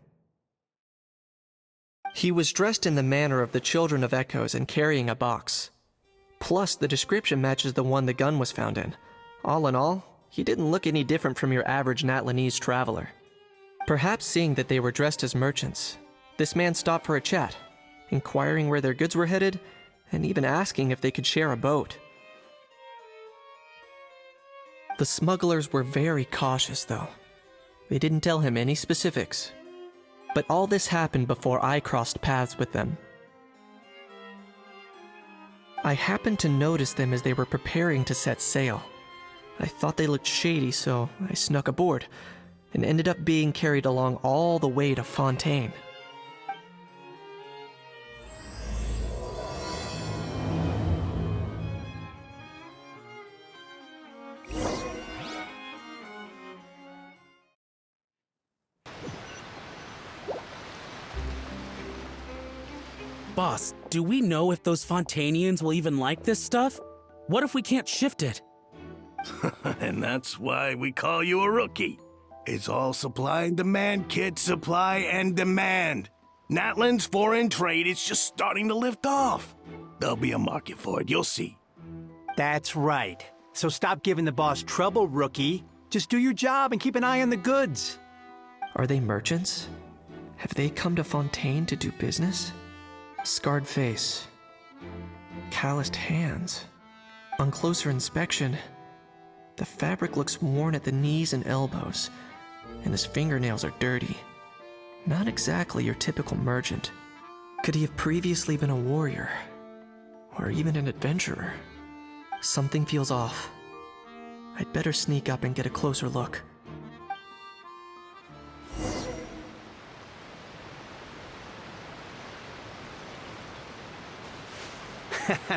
He was dressed in the manner of the Children of Echoes and carrying a box. Plus, the description matches the one the gun was found in. All in all, he didn't look any different from your average Natlanese traveler. Perhaps seeing that they were dressed as merchants, this man stopped for a chat, inquiring where their goods were headed, and even asking if they could share a boat. The smugglers were very cautious, though. They didn't tell him any specifics. But all this happened before I crossed paths with them. I happened to notice them as they were preparing to set sail. I thought they looked shady, so I snuck aboard, and ended up being carried along all the way to Fontaine. Boss, do we know if those Fontainians will even like this stuff? What if we can't shift it? And that's why we call you a rookie. It's all supply and demand, kid. Supply and demand. Natland's foreign trade is just starting to lift off. There'll be a market for it, you'll see. That's right. So stop giving the boss trouble, rookie. Just do your job and keep an eye on the goods. Are they merchants? Have they come to Fontaine to do business? Scarred face. Calloused hands. On closer inspection, the fabric looks worn at the knees and elbows, and his fingernails are dirty. Not exactly your typical merchant. Could he have previously been a warrior? Or even an adventurer? Something feels off. I'd better sneak up and get a closer look.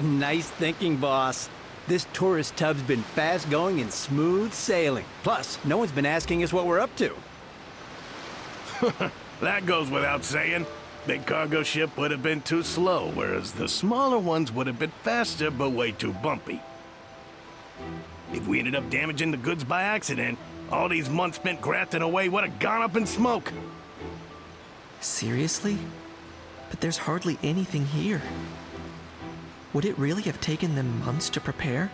Nice thinking, boss. This tourist tub's been fast-going and smooth sailing. Plus, no one's been asking us what we're up to. That goes without saying. Big cargo ship would have been too slow, whereas the smaller ones would have been faster but way too bumpy. If we ended up damaging the goods by accident, all these months spent grafting away would have gone up in smoke. Seriously? But there's hardly anything here. Would it really have taken them months to prepare?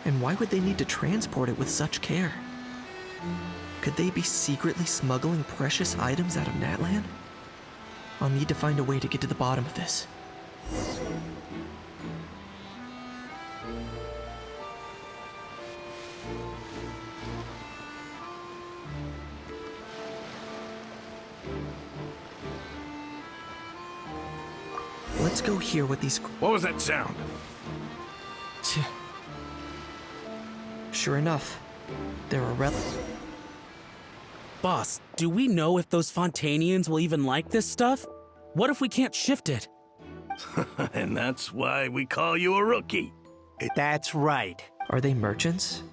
And why would they need to transport it with such care? Could they be secretly smuggling precious items out of Natland? I'll need to find a way to get to the bottom of this. Let's go hear what these... What was that sound? Sure enough, they're a Boss, do we know if those Fontainians will even like this stuff? What if we can't shift it? And that's why we call you a rookie. That's right. Are they merchants?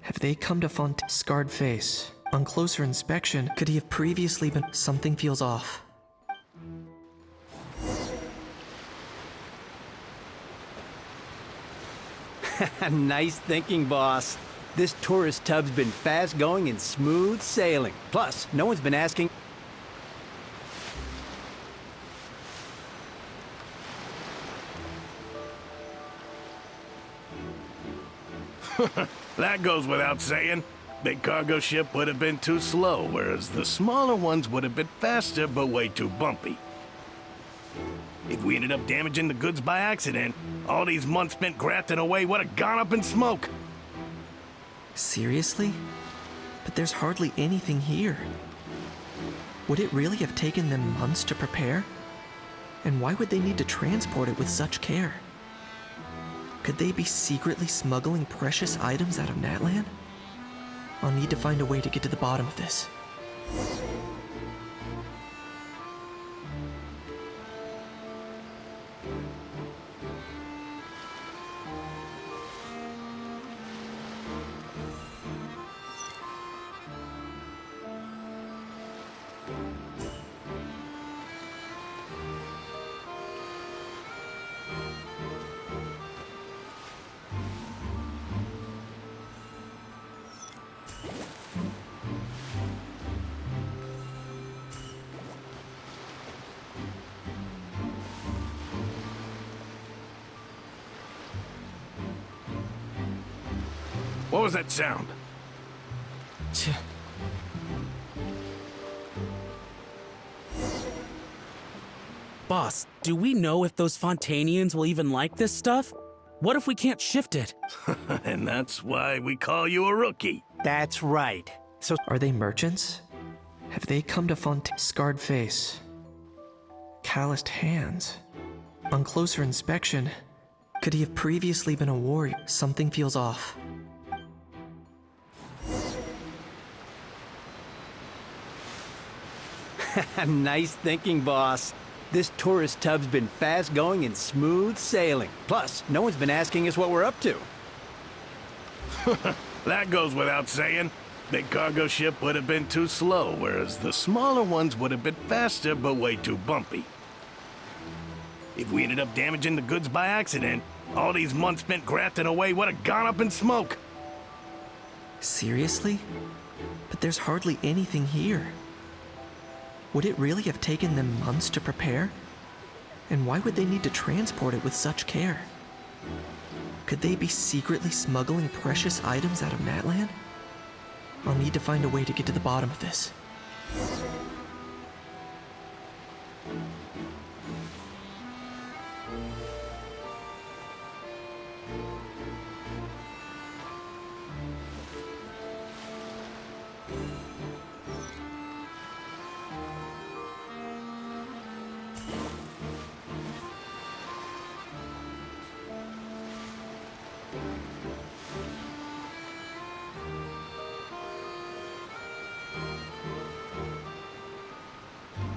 Have they come to Fontaine? Scarred face. On closer inspection, could he have previously been... Something feels off. Nice thinking, boss. This tourist tub's been fast-going and smooth sailing. Plus, no one's been asking... That goes without saying. Big cargo ship would have been too slow, whereas the smaller ones would have been faster but way too bumpy. If we ended up damaging the goods by accident, all these months spent grafting away would have gone up in smoke. Seriously? But there's hardly anything here. Would it really have taken them months to prepare? And why would they need to transport it with such care? Could they be secretly smuggling precious items out of Natland? I'll need to find a way to get to the bottom of this. What was that sound? Boss, do we know if those Fontanians will even like this stuff? What if we can't shift it? And that's why we call you a rookie. That's right. So Are they merchants? Have they come to scarred face? Calloused hands? On closer inspection, could he have previously been a warrior? Something feels off. nice thinking, boss. This tourist tub's been fast going and smooth sailing. Plus, no one's been asking us what we're up to. That goes without saying. Big cargo ship would have been too slow, whereas the smaller ones would have been faster but way too bumpy. If we ended up damaging the goods by accident, all these months spent grafting away would have gone up in smoke. Seriously? But there's hardly anything here. Would it really have taken them months to prepare? And why would they need to transport it with such care? Could they be secretly smuggling precious items out of Natlan? I'll need to find a way to get to the bottom of this.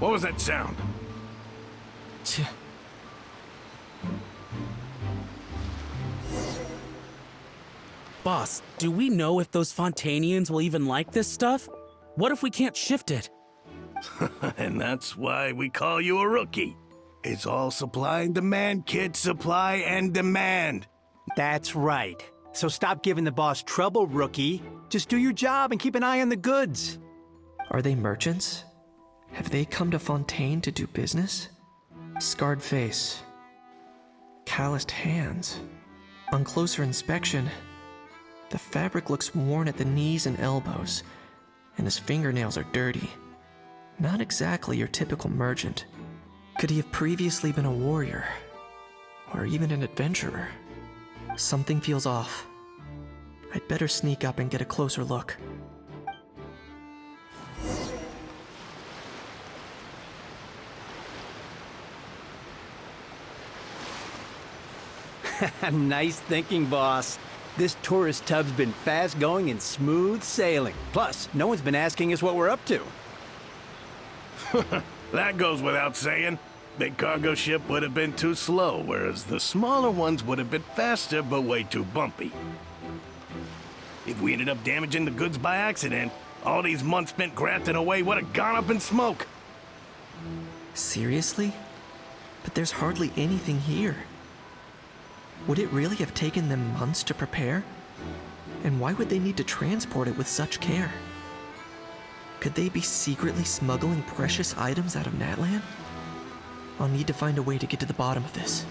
What was that sound? Boss, do we know if those Fontanians will even like this stuff? What if we can't shift it? And that's why we call you a rookie. It's all supply and demand, kid. Supply and demand. That's right. So stop giving the boss trouble, rookie. Just do your job and keep an eye on the goods. Are they merchants? Have they come to Fontaine to do business? Scarred face. Calloused hands. On closer inspection, the fabric looks worn at the knees and elbows, and his fingernails are dirty. Not exactly your typical merchant. Could he have previously been a warrior? Or even an adventurer? Something feels off. I'd better sneak up and get a closer look. nice thinking, boss. This tourist tub's been fast going and smooth sailing. Plus, no one's been asking us what we're up to. That goes without saying. Big cargo ship would have been too slow, whereas the smaller ones would have been faster but way too bumpy. If we ended up damaging the goods by accident, all these months spent grafting away would have gone up in smoke. Seriously? But there's hardly anything here. Would it really have taken them months to prepare? And why would they need to transport it with such care? Could they be secretly smuggling precious items out of Natlan? I'll need to find a way to get to the bottom of this.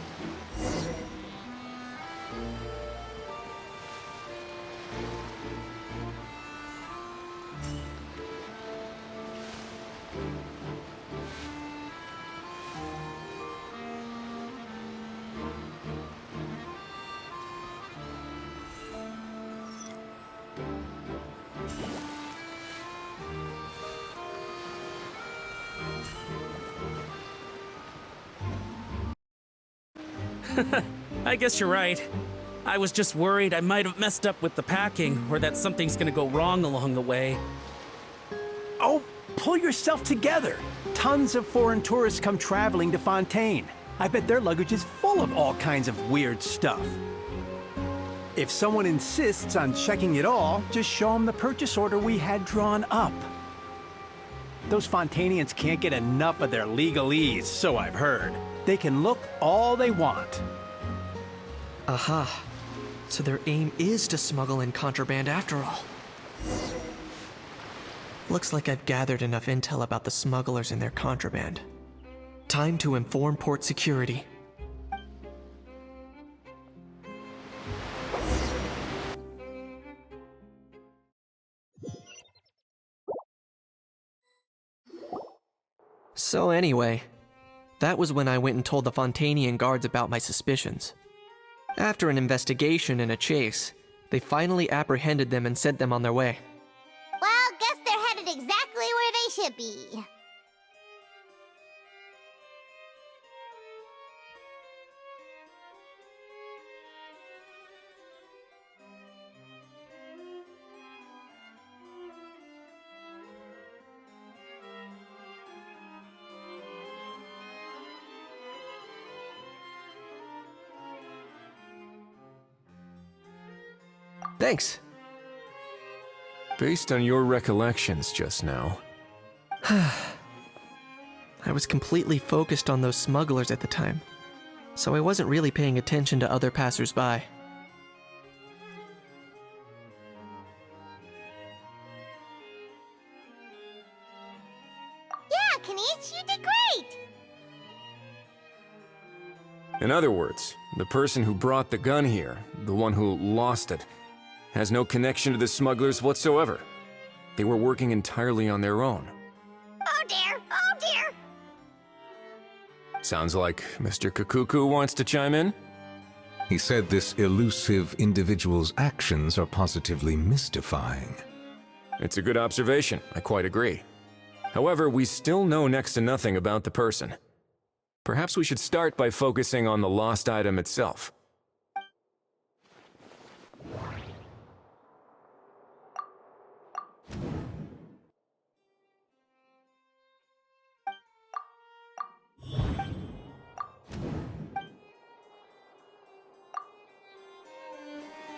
I guess you're right. I was just worried I might have messed up with the packing, or that something's gonna go wrong along the way. Oh, pull yourself together. Tons of foreign tourists come traveling to Fontaine. I bet their luggage is full of all kinds of weird stuff. If someone insists on checking it all, just show them the purchase order we had drawn up. Those Fontainians can't get enough of their legalese, so I've heard. They can look all they want. Aha. So their aim is to smuggle in contraband after all. Looks like I've gathered enough intel about the smugglers and their contraband. Time to inform port security. So anyway, that was when I went and told the Fontanian guards about my suspicions. After an investigation and a chase, they finally apprehended them and sent them on their way. Well, guess they're headed exactly where they should be. Thanks. Based on your recollections just now, I was completely focused on those smugglers at the time, so I wasn't really paying attention to other passersby. Yeah, Kanish, you did great! in other words, the person who brought the gun here, the one who lost it, has no connection to the smugglers whatsoever. They were working entirely on their own. Oh dear, oh dear! Sounds like Mr. Kakuku wants to chime in? He said this elusive individual's actions are positively mystifying. It's a good observation, I quite agree. However, we still know next to nothing about the person. Perhaps we should start by focusing on the lost item itself.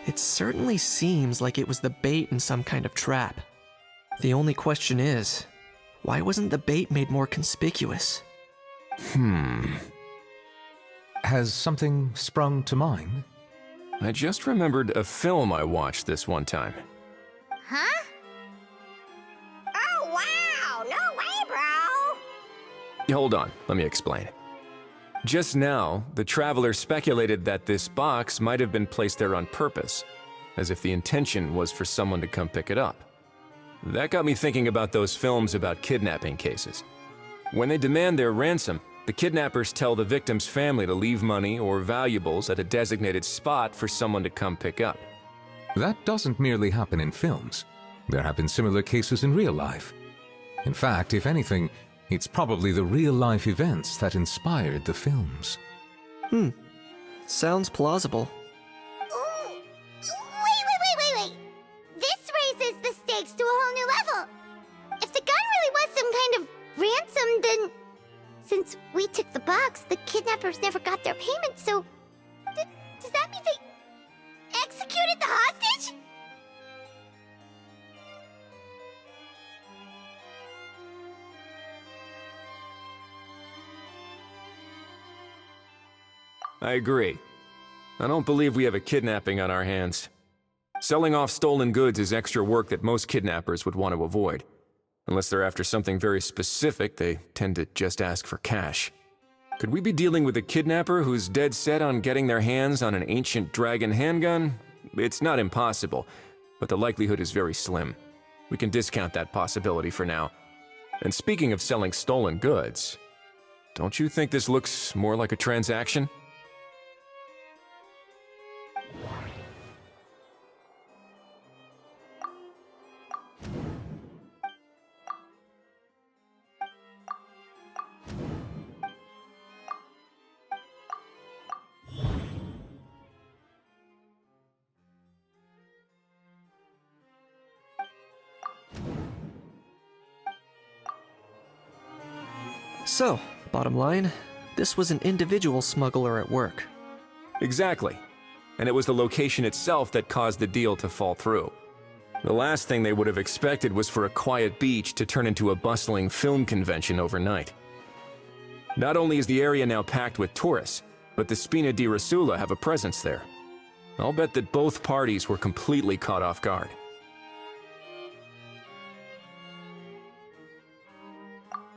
It certainly seems like it was the bait in some kind of trap. The only question is, why wasn't the bait made more conspicuous? Has something sprung to mind? I just remembered a film I watched this one time. Huh? Oh wow, no way, bro! Hold on, let me explain. Just now, the traveler speculated that this box might have been placed there on purpose, as if the intention was for someone to come pick it up. That got me thinking about those films about kidnapping cases. When they demand their ransom, the kidnappers tell the victim's family to leave money or valuables at a designated spot for someone to come pick up. That doesn't merely happen in films. There have been similar cases in real life. In fact, if anything, it's probably the real-life events that inspired the films. Sounds plausible. Ooh. Wait! This raises the stakes to a whole new level. If the gun really was some kind of ransom, then... Since we took the box, the kidnappers never got their payment, so... does that mean they executed the hostage? I agree. I don't believe we have a kidnapping on our hands. Selling off stolen goods is extra work that most kidnappers would want to avoid. Unless they're after something very specific, they tend to just ask for cash. Could we be dealing with a kidnapper who's dead set on getting their hands on an ancient dragon handgun? It's not impossible, but the likelihood is very slim. We can discount that possibility for now. And speaking of selling stolen goods, don't you think this looks more like a transaction? So, bottom line, this was an individual smuggler at work. Exactly. And it was the location itself that caused the deal to fall through. The last thing they would have expected was for a quiet beach to turn into a bustling film convention overnight. Not only is the area now packed with tourists, but the Spina di Rosula have a presence there. I'll bet that both parties were completely caught off guard.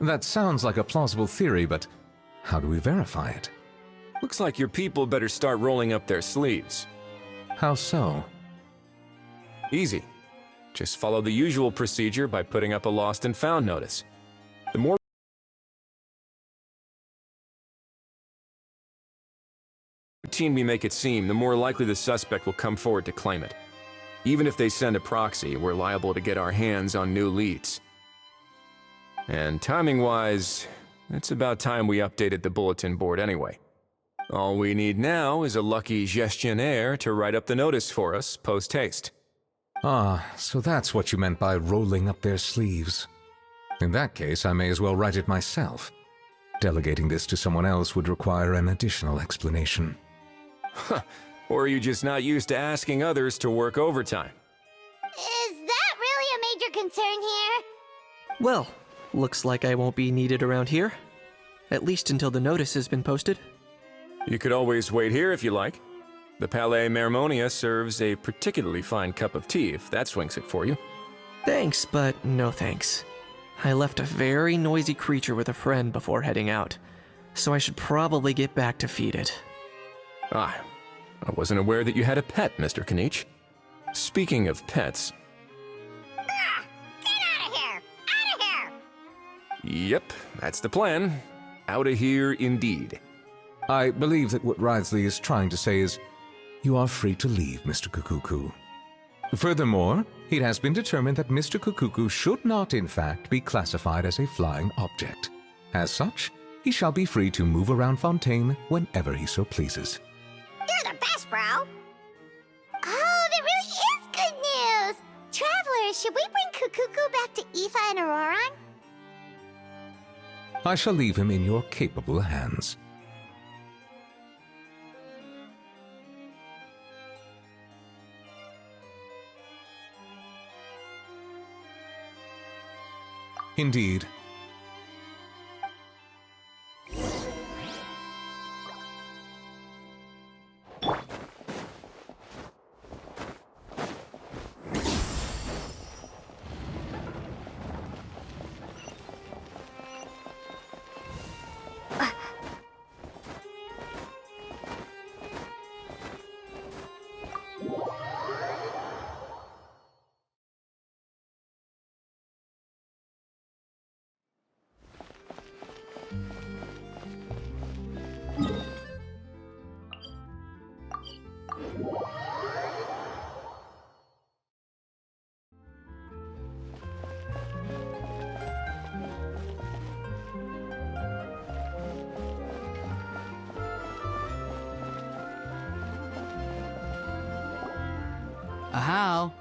That sounds like a plausible theory, but how do we verify it? Looks like your people better start rolling up their sleeves. How so? Easy. Just follow the usual procedure by putting up a lost and found notice. The more routine we make it seem, the more likely the suspect will come forward to claim it. Even if they send a proxy, we're liable to get our hands on new leads. And timing-wise, it's about time we updated the bulletin board anyway. All we need now is a lucky gestionnaire to write up the notice for us post-haste. Ah, so that's what you meant by rolling up their sleeves. In that case, I may as well write it myself. Delegating this to someone else would require an additional explanation. Or are you just not used to asking others to work overtime? Is that really a major concern here? Well, looks like I won't be needed around here. At least until the notice has been posted. You could always wait here if you like. The Palais Mermonia serves a particularly fine cup of tea if that swings it for you. Thanks, but no thanks. I left a very noisy creature with a friend before heading out, so I should probably get back to feed it. Ah, I wasn't aware that you had a pet, Mr. Kanich. Speaking of pets... Get out of here! Out of here! Yep, that's the plan. Outta here indeed. I believe that what Wriothesley is trying to say is, you are free to leave, Mr. Kukuku. Furthermore, it has been determined that Mr. Kukuku should not, in fact, be classified as a flying object. As such, he shall be free to move around Fontaine whenever he so pleases. You're the best, bro! Oh, that really is good news! Travelers, should we bring Kukuku back to Aoife and Auroron? I shall leave him in your capable hands. Indeed. How?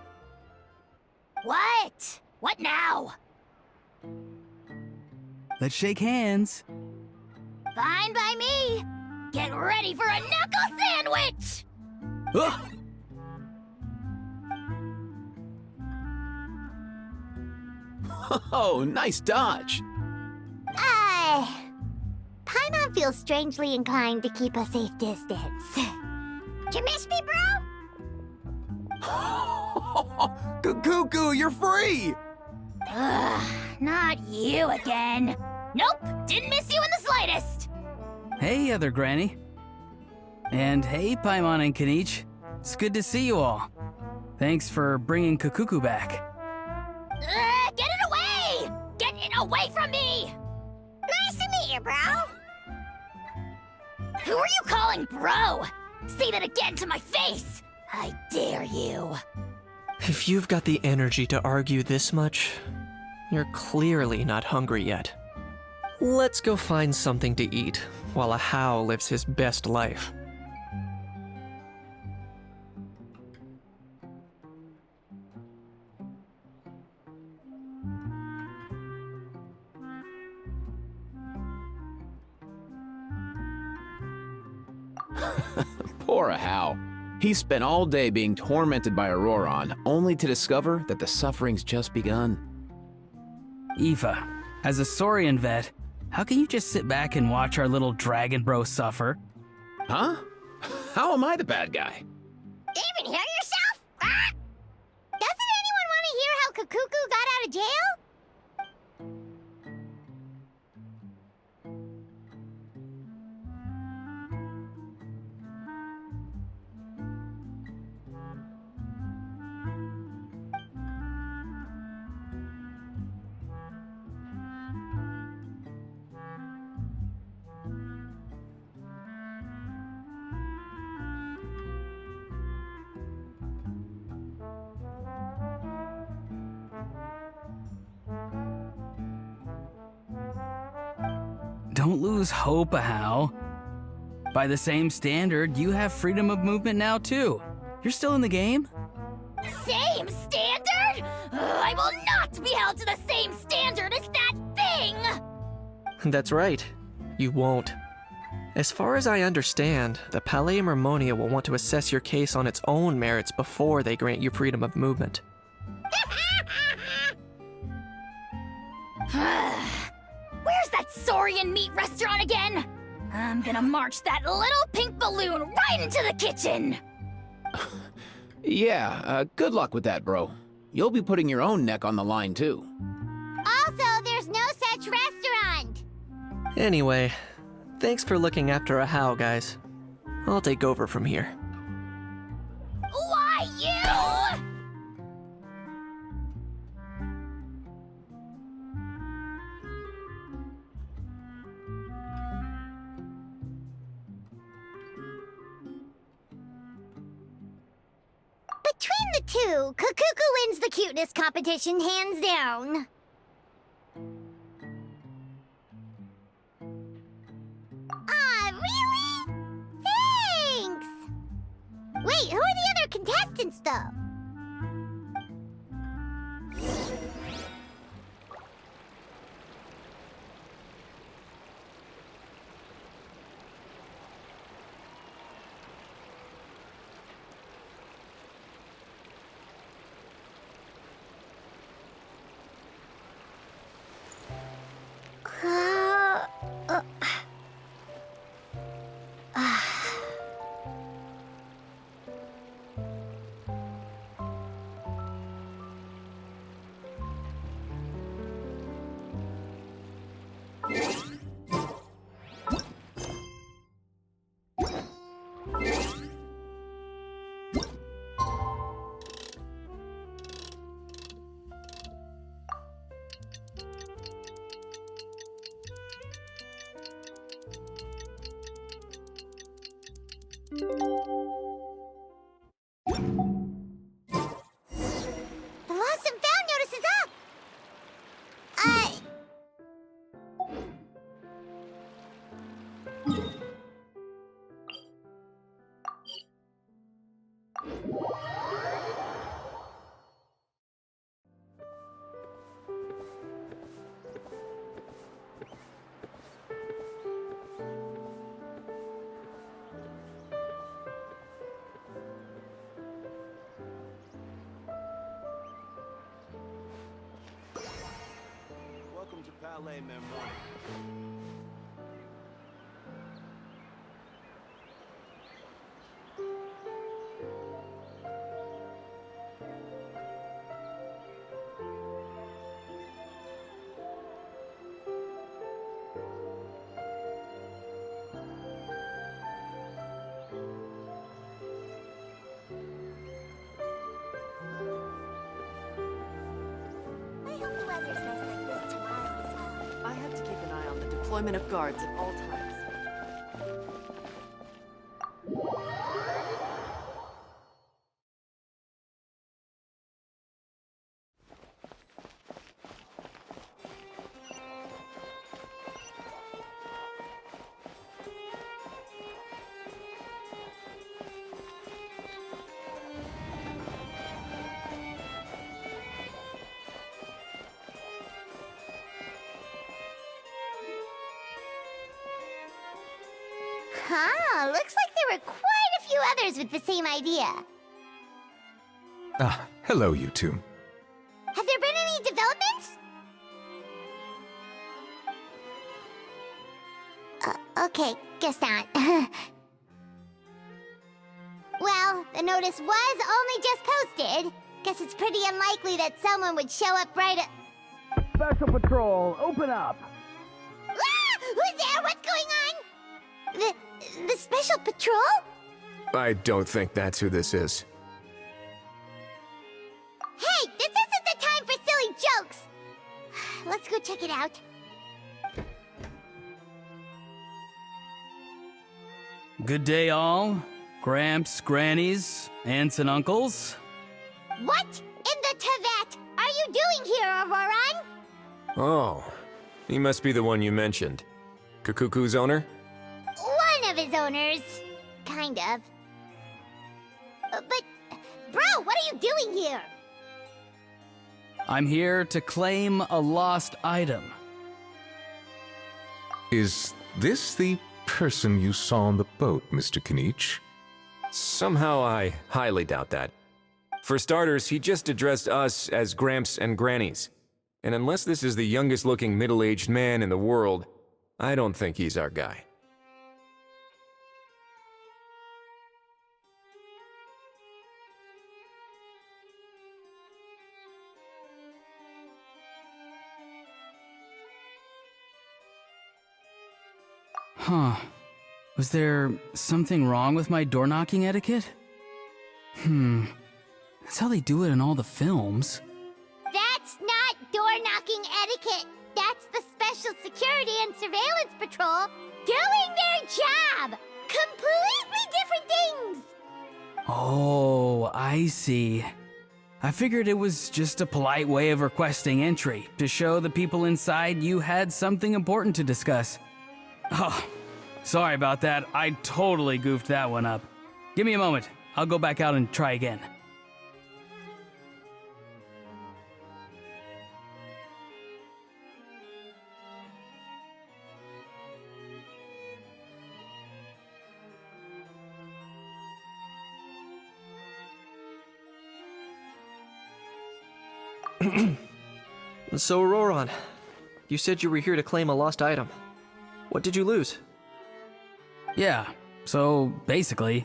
What? What now? Let's shake hands. Fine by me! Get ready for a knuckle sandwich! Ugh! Oh, nice dodge. Paimon feels strangely inclined to keep a safe distance. Did you miss me, bro? Kukuku, you're free! Ugh, not you again. Nope, didn't miss you in the slightest. Hey, other granny. And hey, Paimon and Kanich. It's good to see you all. Thanks for bringing Kukuku back. Get it away! Get it away from me! Nice to meet you, bro. Who are you calling bro? Say that again to my face! I dare you. If you've got the energy to argue this much, you're clearly not hungry yet. Let's go find something to eat while a How lives his best life. Poor Hal. He spent all day being tormented by Auroron, only to discover that the suffering's just begun. Aoife, as a Saurian vet, how can you just sit back and watch our little dragon bro suffer? Huh? How am I the bad guy? Even hear yourself? Ah! Doesn't anyone want to hear how Kukuku got out of jail? don't lose hope, Hal. By the same standard, you have freedom of movement now, too. You're still in the game? Same standard? I will not be held to the same standard as that thing! That's right. You won't. As far as I understand, the Palais Mermonia will want to assess your case on its own merits before they grant you freedom of movement. Where's that Saurian meat restaurant again? I'm gonna march that little pink balloon right into the kitchen! Yeah, good luck with that, bro. You'll be putting your own neck on the line, too. Also, there's no such restaurant! Anyway, thanks for looking after a Hal, guys. I'll take over from here. Why, you? Between the two, Kukuku wins the cuteness competition hands down. Ah, really? Thanks! Wait, who are the other contestants, though? The lost and found notice is up! Welcome to Palais Mermonia. I hope the weather's nice like this tomorrow as well. I have to keep an eye on the deployment of guards at all times. Huh, looks like there were quite a few others with the same idea. Ah, hello, you two. Have there been any developments? Okay, guess not. Well, the notice was only just posted. Guess it's pretty unlikely that someone would show up right at... Special Patrol, open up! Ah! Who's there? What's going on? The Special Patrol? I don't think that's who this is. Hey, this isn't the time for silly jokes! Let's go check it out. Good day, all. Gramps, grannies, aunts, and uncles. What in the Tevat are you doing here, Auroron? Oh, he must be the one you mentioned. Kakuku's owner? One of his owners. Kind of. But, bro, what are you doing here? I'm here to claim a lost item. Is this the person you saw on the boat, Mr. Kinich? Somehow I highly doubt that. For starters, he just addressed us as Gramps and Grannies. And unless this is the youngest looking middle-aged man in the world, I don't think he's our guy. Huh. Was there something wrong with my door knocking etiquette? That's how they do it in all the films. That's not door-knocking etiquette. That's the Special Security and Surveillance Patrol doing their job. Completely different things. Oh, I see. I figured it was just a polite way of requesting entry to show the people inside you had something important to discuss. Oh, sorry about that. I totally goofed that one up. Give me a moment. I'll go back out and try again. So, Auroron, you said you were here to claim a lost item. What did you lose? Yeah, so basically...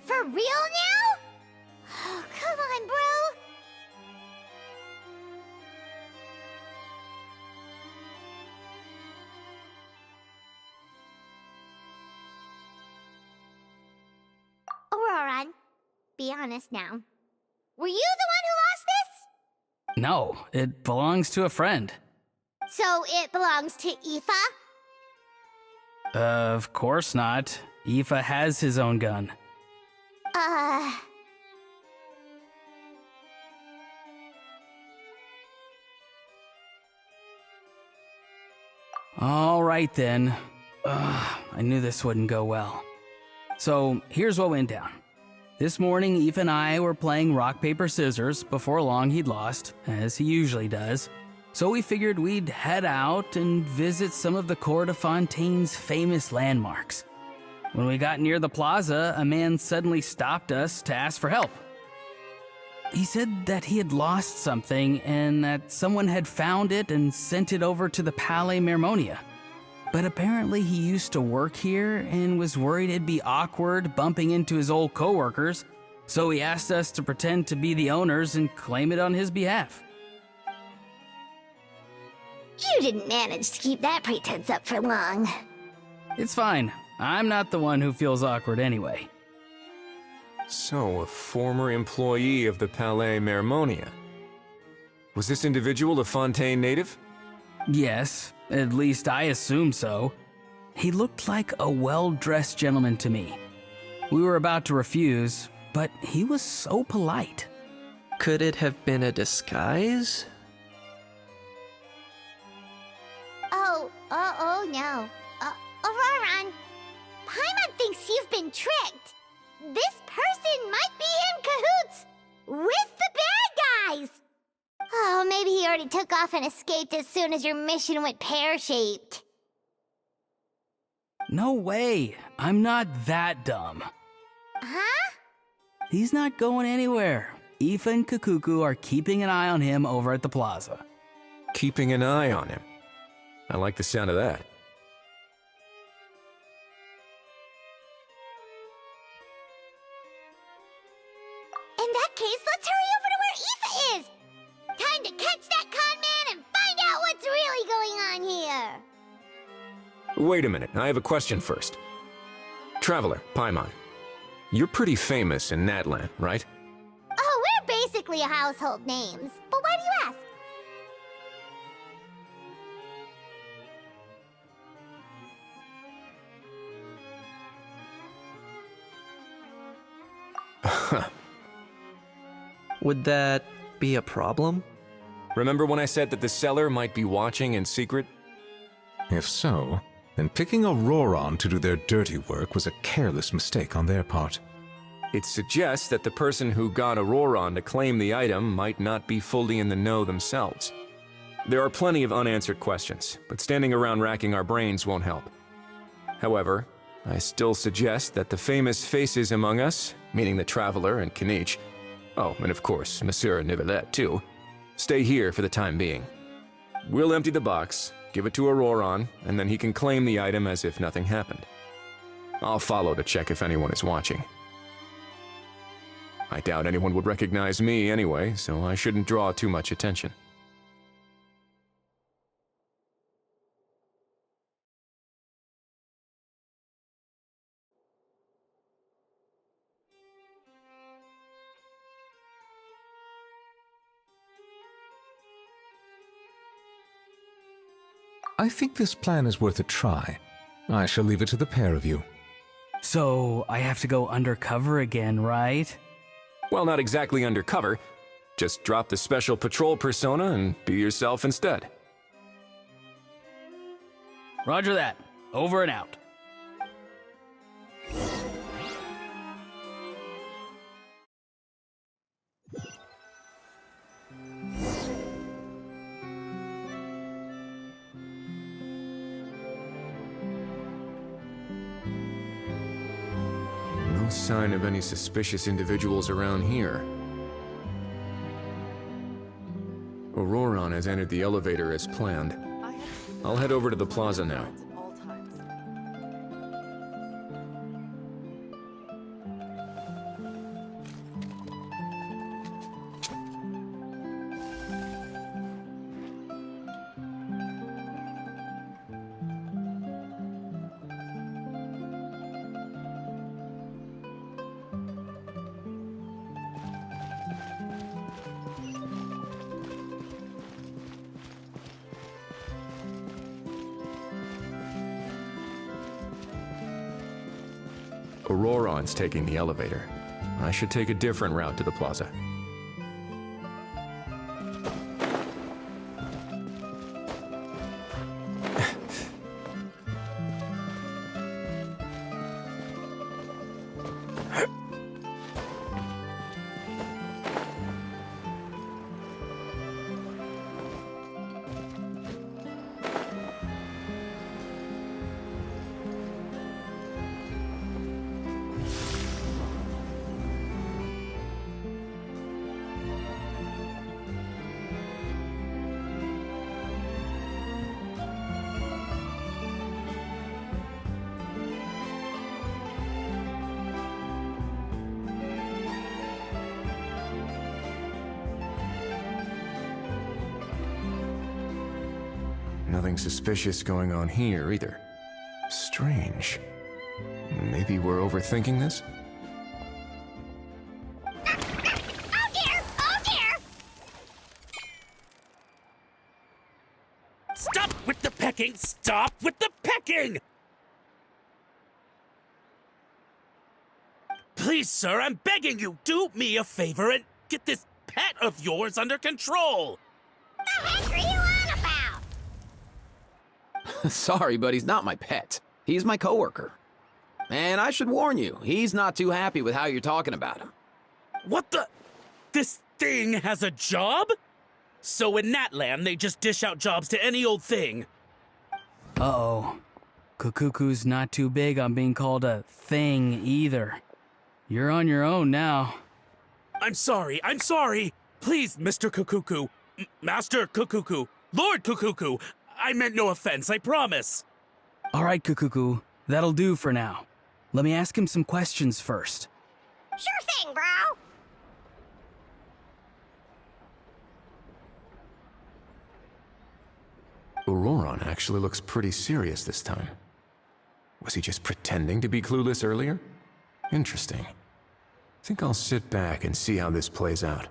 For real now? Oh, come on, bro. Auroron, be honest now. Were you the one who lost this? No, it belongs to a friend. So it belongs to Aoife? Of course not. Aoife has his own gun. All right then. I knew this wouldn't go well. So here's what went down. This morning, Aoife and I were playing rock, paper, scissors. Before long, he'd lost, as he usually does. So we figured we'd head out and visit some of the Cour de Fontaine's famous landmarks. When we got near the plaza, a man suddenly stopped us to ask for help. He said that he had lost something and that someone had found it and sent it over to the Palais Mermonia. But apparently he used to work here and was worried it'd be awkward bumping into his old coworkers, so he asked us to pretend to be the owners and claim it on his behalf. You didn't manage to keep that pretense up for long. It's fine. I'm not the one who feels awkward anyway. So, a former employee of the Palais Mermonia. Was this individual a Fontaine native? Yes, at least I assume so. He looked like a well-dressed gentleman to me. We were about to refuse, but he was so polite. Could it have been a disguise? Oh no. Auroron, Paimon thinks you've been tricked. This person might be in cahoots with the bad guys. Oh, maybe he already took off and escaped as soon as your mission went pear-shaped. No way. I'm not that dumb. Huh? He's not going anywhere. Aoife and Kakuku are keeping an eye on him over at the plaza. Keeping an eye on him. I like the sound of that. In that case, let's hurry over to where Aoife is! Time to catch that con man and find out what's really going on here! Wait a minute, I have a question first. Traveler, Paimon, you're pretty famous in Natlan, right? Oh, we're basically household names. But why do you ask? Would that be a problem? Remember when I said that the seller might be watching in secret? If so, then picking Auroron to do their dirty work was a careless mistake on their part. It suggests that the person who got Auroron to claim the item might not be fully in the know themselves. There are plenty of unanswered questions, but standing around racking our brains won't help. However, I still suggest that the famous faces among us, meaning the Traveler and Kinich, oh, and of course, Monsieur Nivelette too, stay here for the time being. We'll empty the box, give it to Auroron, and then he can claim the item as if nothing happened. I'll follow to check if anyone is watching. I doubt anyone would recognize me anyway, so I shouldn't draw too much attention. I think this plan is worth a try. I shall leave it to the pair of you. So, I have to go undercover again, right? Well, not exactly undercover. Just drop the special patrol persona and be yourself instead. Roger that. Over and out. No sign of any suspicious individuals around here. Auroron has entered the elevator as planned. I'll head over to the plaza now. Auroron's taking the elevator. I should take a different route to the plaza. Nothing suspicious going on here, either. Strange. Maybe we're overthinking this? Oh dear! Oh dear! Stop with the pecking! Stop with the pecking! Please, sir, I'm begging you, do me a favor and get this pet of yours under control! The heck are you on about? Sorry, but he's not my pet. He's my coworker. And I should warn you, he's not too happy with how you're talking about him. What the? This thing has a job? So in Natland, they just dish out jobs to any old thing. Uh-oh. Kukuku's not too big on being called a thing either. You're on your own now. I'm sorry. Please, Mr. Kukuku. Master Kukuku. Lord Kukuku. I meant no offense, I promise. All right, Kukuku. That'll do for now. Let me ask him some questions first. Sure thing, bro. Auroron actually looks pretty serious this time. Was he just pretending to be clueless earlier? Interesting. Think I'll sit back and see how this plays out.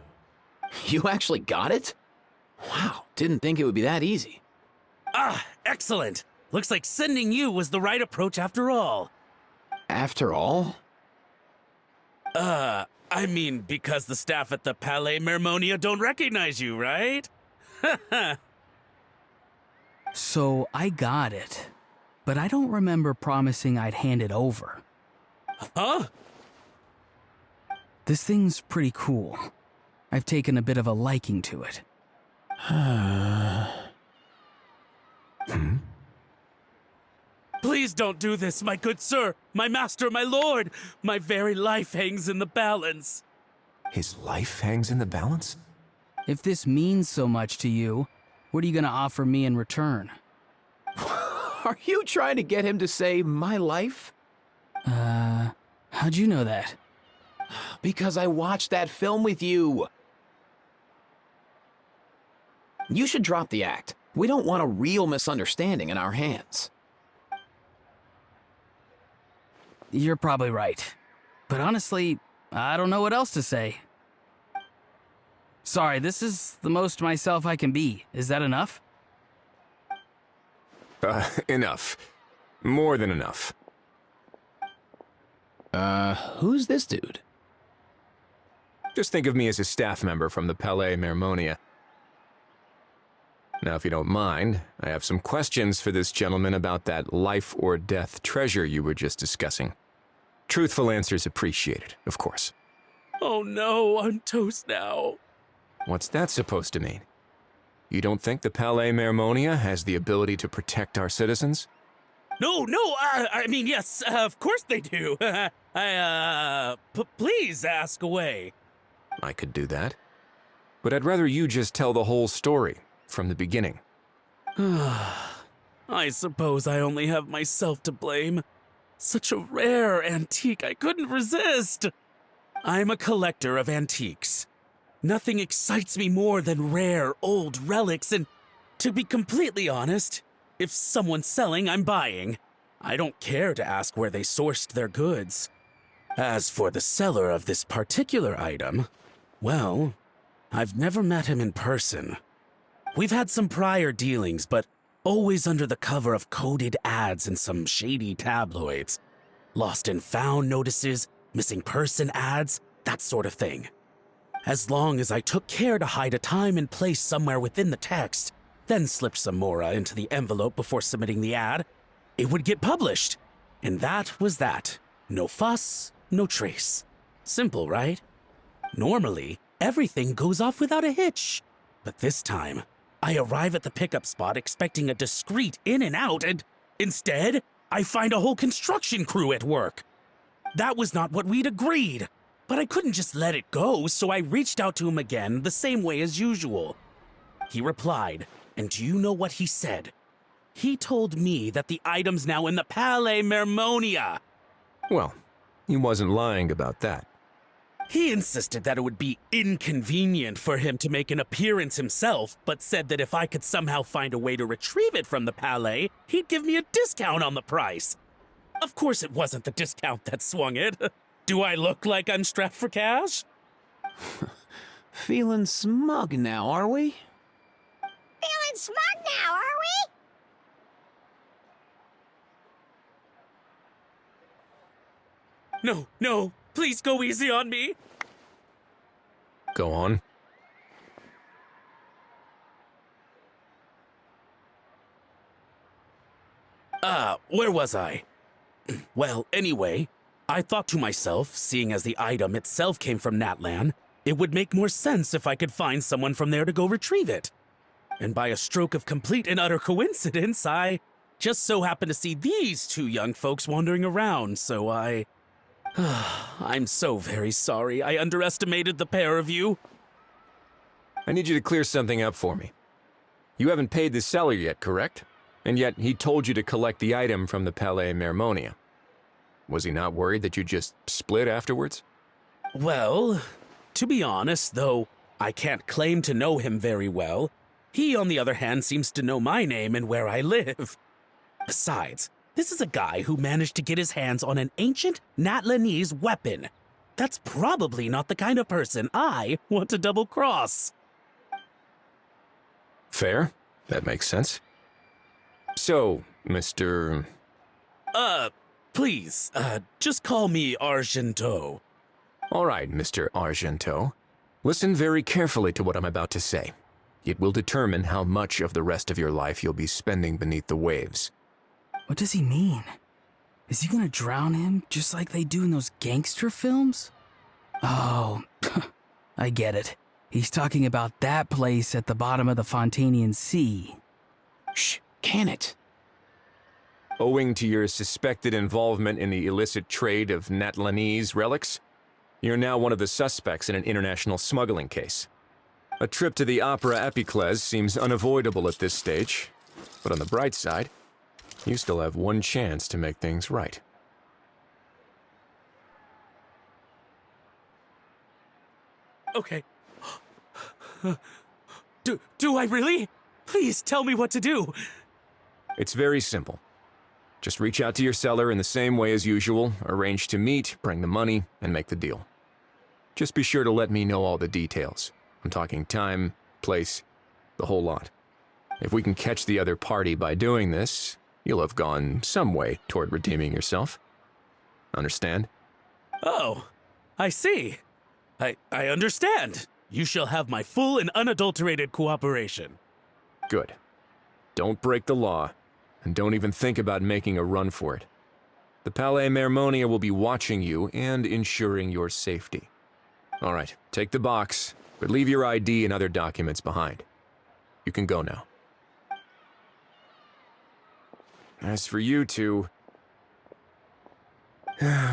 You actually got it? Wow, didn't think it would be that easy. Ah, excellent. Looks like sending you was the right approach after all. After all? I I mean, because the staff at the Palais Mermonia don't recognize you, right? So I got it, but I don't remember promising I'd hand it over. Huh? This thing's pretty cool. I've taken a bit of a liking to it. Please don't do this, my good sir, my master, my lord. My very life hangs in the balance. His life hangs in the balance? If this means so much to you, what are you gonna offer me in return? Are you trying to get him to say my life? How'd you know that? Because I watched that film with you. You should drop the act. We don't want a real misunderstanding in our hands. You're probably right. But honestly, I don't know what else to say. Sorry, this is the most myself I can be. Is that enough? Enough. More than enough. Who's this dude? Just think of me as a staff member from the Palais Mermonia. Now, if you don't mind, I have some questions for this gentleman about that life or death treasure you were just discussing. Truthful answers appreciated, of course. Oh no, I'm toast now. What's that supposed to mean? You don't think the Palais Mermonia has the ability to protect our citizens? No, I mean, yes, of course they do. Please ask away. I could do that. But I'd rather you just tell the whole story, from the beginning. I suppose I only have myself to blame. Such a rare antique, I couldn't resist. I'm a collector of antiques. Nothing excites me more than rare, old relics, and to be completely honest, if someone's selling, I'm buying. I don't care to ask where they sourced their goods. As for the seller of this particular item, well, I've never met him in person. We've had some prior dealings, but always under the cover of coded ads in some shady tabloids. Lost and found notices, missing person ads, that sort of thing. As long as I took care to hide a time and place somewhere within the text, then slipped some mora into the envelope before submitting the ad, it would get published. And that was that. No fuss, no trace. Simple, right? Normally, everything goes off without a hitch. But this time, I arrive at the pickup spot expecting a discreet in and out, and instead, I find a whole construction crew at work. That was not what we'd agreed. But I couldn't just let it go, so I reached out to him again the same way as usual. He replied, and do you know what he said? He told me that the item's now in the Palais Mermonia. Well, he wasn't lying about that. He insisted that it would be inconvenient for him to make an appearance himself, but said that if I could somehow find a way to retrieve it from the Palais, he'd give me a discount on the price. Of course it wasn't the discount that swung it. Do I look like I'm strapped for cash? Feeling smug now, are we? Feeling smug now, are we? No, please go easy on me. Go on. Where was I? Well, anyway, I thought to myself, seeing as the item itself came from Natlan, it would make more sense if I could find someone from there to go retrieve it. And by a stroke of complete and utter coincidence, I just so happened to see these two young folks wandering around, so I'm so very sorry I underestimated the pair of you. I need you to clear something up for me. You haven't paid the seller yet, correct? And yet he told you to collect the item from the Palais Mermonia. Was he not worried that you just split afterwards? Well, to be honest, though I can't claim to know him very well, he, on the other hand, seems to know my name and where I live. Besides, this is a guy who managed to get his hands on an ancient Natlanese weapon. That's probably not the kind of person I want to double-cross. Fair. That makes sense. So, Mr. Please, just call me Argento. All right, Mr. Argento. Listen very carefully to what I'm about to say. It will determine how much of the rest of your life you'll be spending beneath the waves. What does he mean? Is he gonna drown him just like they do in those gangster films? Oh, I get it. He's talking about that place at the bottom of the Fontanian Sea. Shh, can it? Owing to your suspected involvement in the illicit trade of Natlanese relics, you're now one of the suspects in an international smuggling case. A trip to the Opera Epiclese seems unavoidable at this stage, but on the bright side, you still have one chance to make things right. Okay. Do I really? Please tell me what to do. It's very simple. Just reach out to your seller in the same way as usual, arrange to meet, bring the money, and make the deal. Just be sure to let me know all the details. I'm talking time, place, the whole lot. If we can catch the other party by doing this, you'll have gone some way toward redeeming yourself. Understand? Oh, I see. I understand. You shall have my full and unadulterated cooperation. Good. Don't break the law, and don't even think about making a run for it. The Palais Mermonia will be watching you and ensuring your safety. All right, take the box, but leave your ID and other documents behind. You can go now. As for you two,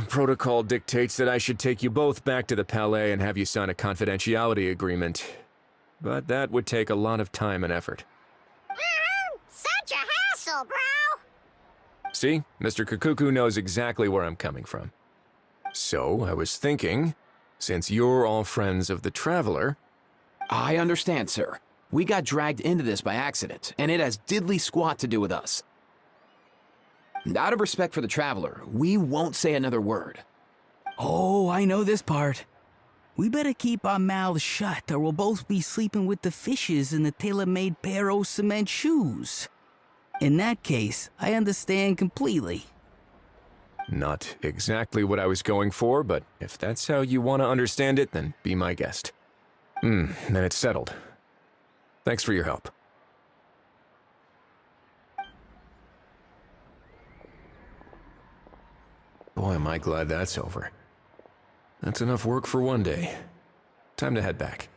protocol dictates that I should take you both back to the Palais and have you sign a confidentiality agreement. But that would take a lot of time and effort. Such a hassle, bro! See, Mr. Kakuku knows exactly where I'm coming from. So, I was thinking, since you're all friends of the Traveler... I understand, sir. We got dragged into this by accident, and it has diddly squat to do with us. And out of respect for the Traveler, we won't say another word. Oh, I know this part. We better keep our mouths shut or we'll both be sleeping with the fishes in the tailor-made pair of cement shoes. In that case, I understand completely. Not exactly what I was going for, but if that's how you want to understand it, then be my guest. Then it's settled. Thanks for your help. Boy, am I glad that's over. That's enough work for one day. Time to head back.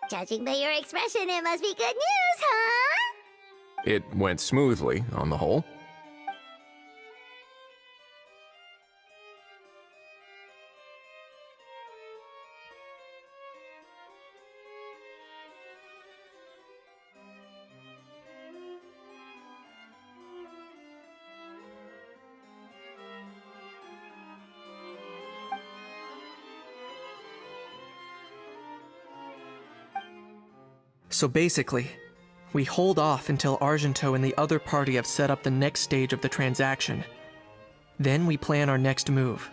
Judging by your expression, it must be good news, huh? It went smoothly, on the whole. So basically, we hold off until Argento and the other party have set up the next stage of the transaction. Then we plan our next move.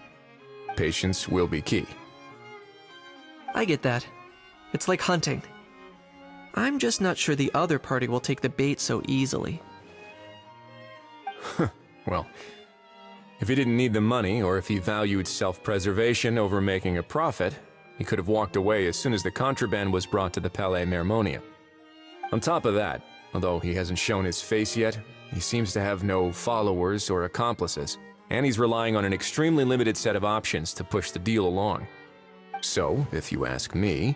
Patience will be key. I get that. It's like hunting. I'm just not sure the other party will take the bait so easily. Well, if he didn't need the money, or if he valued self-preservation over making a profit, he could have walked away as soon as the contraband was brought to the Palais Mermonia. On top of that, although he hasn't shown his face yet, he seems to have no followers or accomplices, and he's relying on an extremely limited set of options to push the deal along. So, if you ask me,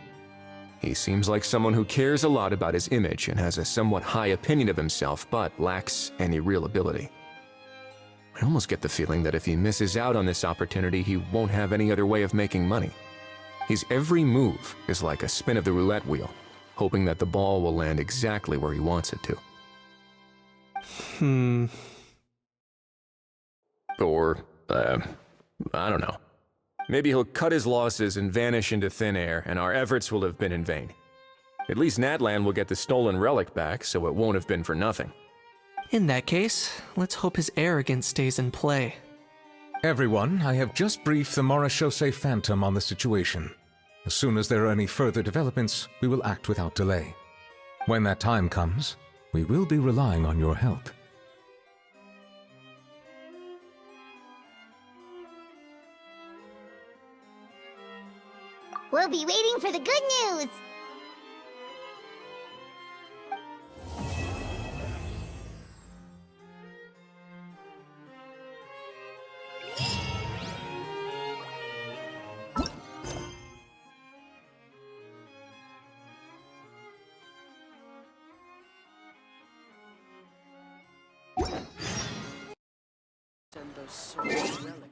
he seems like someone who cares a lot about his image and has a somewhat high opinion of himself, but lacks any real ability. I almost get the feeling that if he misses out on this opportunity, he won't have any other way of making money. His every move is like a spin of the roulette wheel, hoping that the ball will land exactly where he wants it to. Or, I don't know. Maybe he'll cut his losses and vanish into thin air, and our efforts will have been in vain. At least Natlan will get the stolen relic back, so it won't have been for nothing. In that case, let's hope his arrogance stays in play. Everyone, I have just briefed the Marechaussee Phantom on the situation. As soon as there are any further developments, we will act without delay. When that time comes, we will be relying on your help. We'll be waiting for the good news! Send those soulless relics.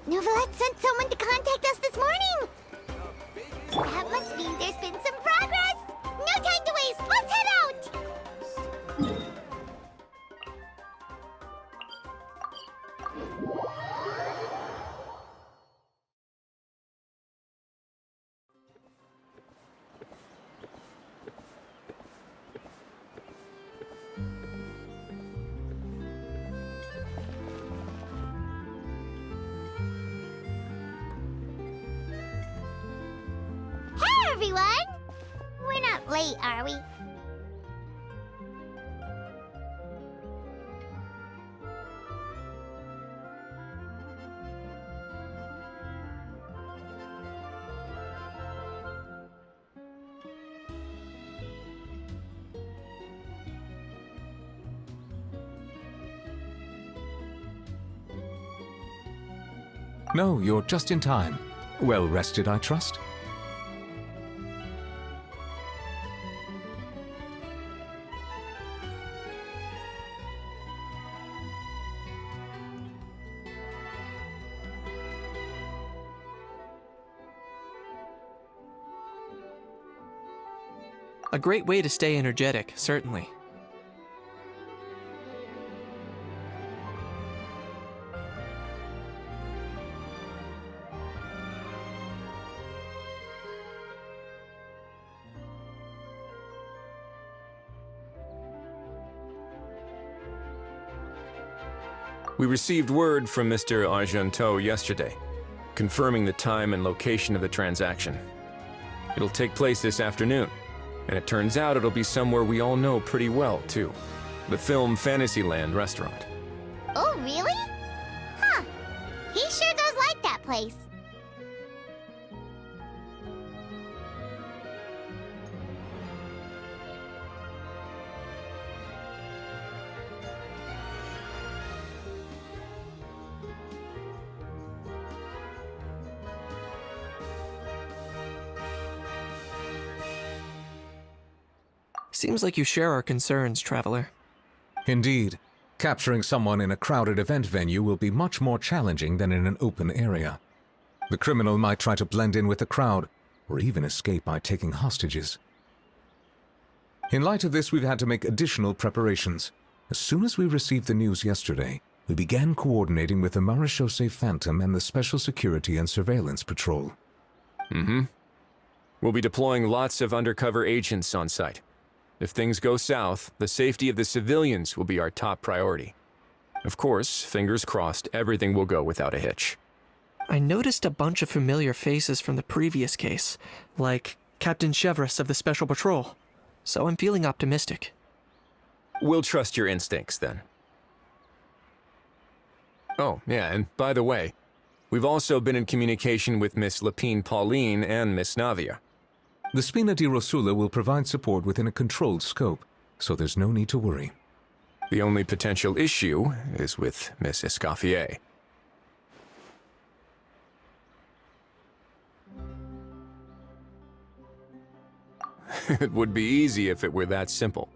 Novelette sent someone to contact us this morning! That must mean there's been some progress! No time to waste! Let's head out! Hey, everyone! We're not late, are we? No, you're just in time. Well rested, I trust? A great way to stay energetic, certainly. We received word from Mr. Argenteau yesterday, confirming the time and location of the transaction. It'll take place this afternoon, and it turns out it'll be somewhere we all know pretty well, too. The Film Fantasyland restaurant. Oh, really? Huh. He sure does like that place. Seems like you share our concerns, Traveler. Indeed. Capturing someone in a crowded event venue will be much more challenging than in an open area. The criminal might try to blend in with the crowd, or even escape by taking hostages. In light of this, we've had to make additional preparations. As soon as we received the news yesterday, we began coordinating with the Marechaussee Phantom and the Special Security and Surveillance Patrol. We'll be deploying lots of undercover agents on site. If things go south, the safety of the civilians will be our top priority. Of course, fingers crossed, everything will go without a hitch. I noticed a bunch of familiar faces from the previous case, like Captain Chevres of the Special Patrol, so I'm feeling optimistic. We'll trust your instincts, then. Oh, yeah, and by the way, we've also been in communication with Miss Lapine Pauline and Miss Navia. The Spina di Rosula will provide support within a controlled scope, so there's no need to worry. The only potential issue is with Miss Escoffier. It would be easy if it were that simple.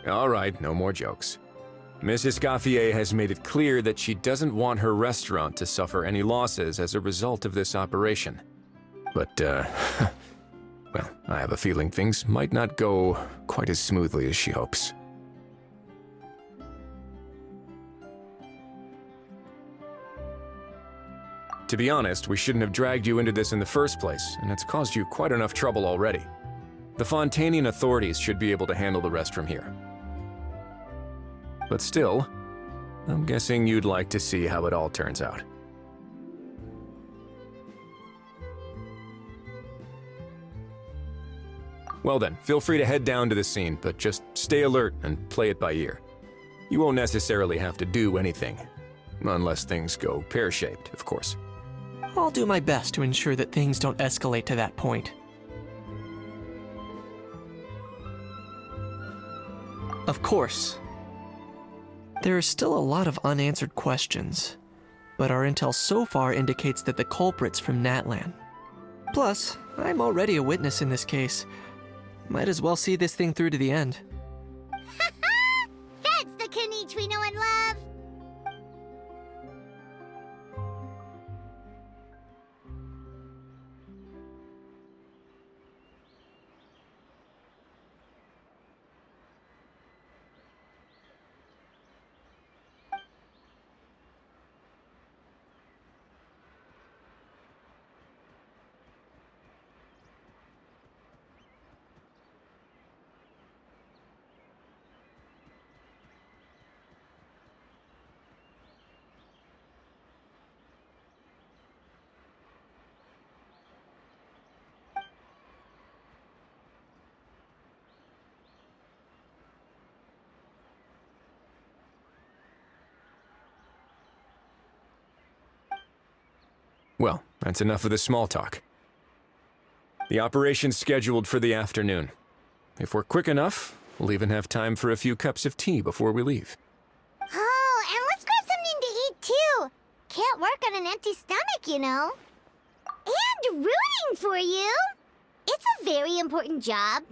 All right, no more jokes. Miss Escoffier has made it clear that she doesn't want her restaurant to suffer any losses as a result of this operation. But, well, I have a feeling things might not go quite as smoothly as she hopes. To be honest, we shouldn't have dragged you into this in the first place, and it's caused you quite enough trouble already. The Fontainian authorities should be able to handle the rest from here. But still, I'm guessing you'd like to see how it all turns out. Well then, feel free to head down to the scene, but just stay alert and play it by ear. You won't necessarily have to do anything, unless things go pear-shaped, of course. I'll do my best to ensure that things don't escalate to that point. Of course. There are still a lot of unanswered questions, but our intel so far indicates that the culprit's from Natlan. Plus, I'm already a witness in this case. Might as well see this thing through to the end. That's the Kanichi we know and love! Well, that's enough of the small talk. The operation's scheduled for the afternoon. If we're quick enough, we'll even have time for a few cups of tea before we leave. Oh, and let's grab something to eat too. Can't work on an empty stomach, you know. And rooting for you. It's a very important job.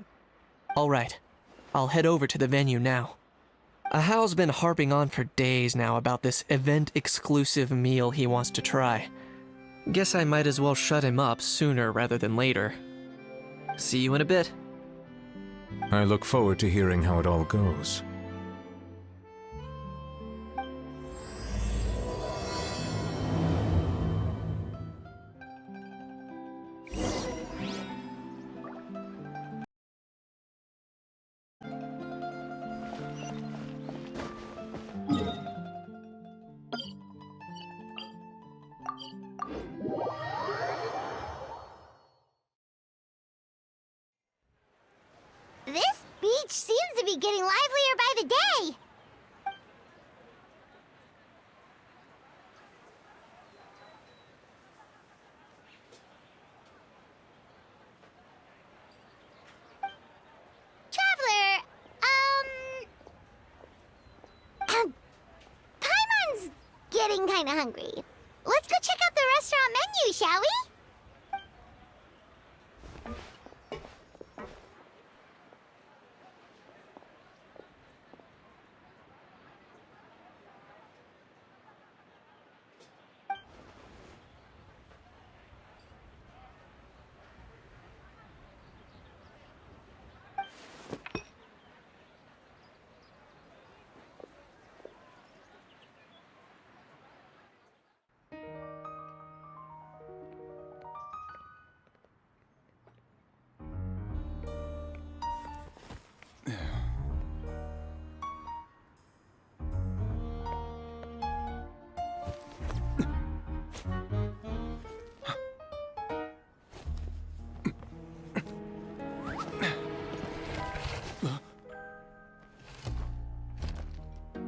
All right, I'll head over to the venue now. Ahal's been harping on for days now about this event-exclusive meal he wants to try. Guess I might as well shut him up sooner rather than later. See you in a bit. I look forward to hearing how it all goes. This beach seems to be getting livelier by the day. Traveler, Paimon's getting kinda hungry. Let's go check out the restaurant menu, shall we?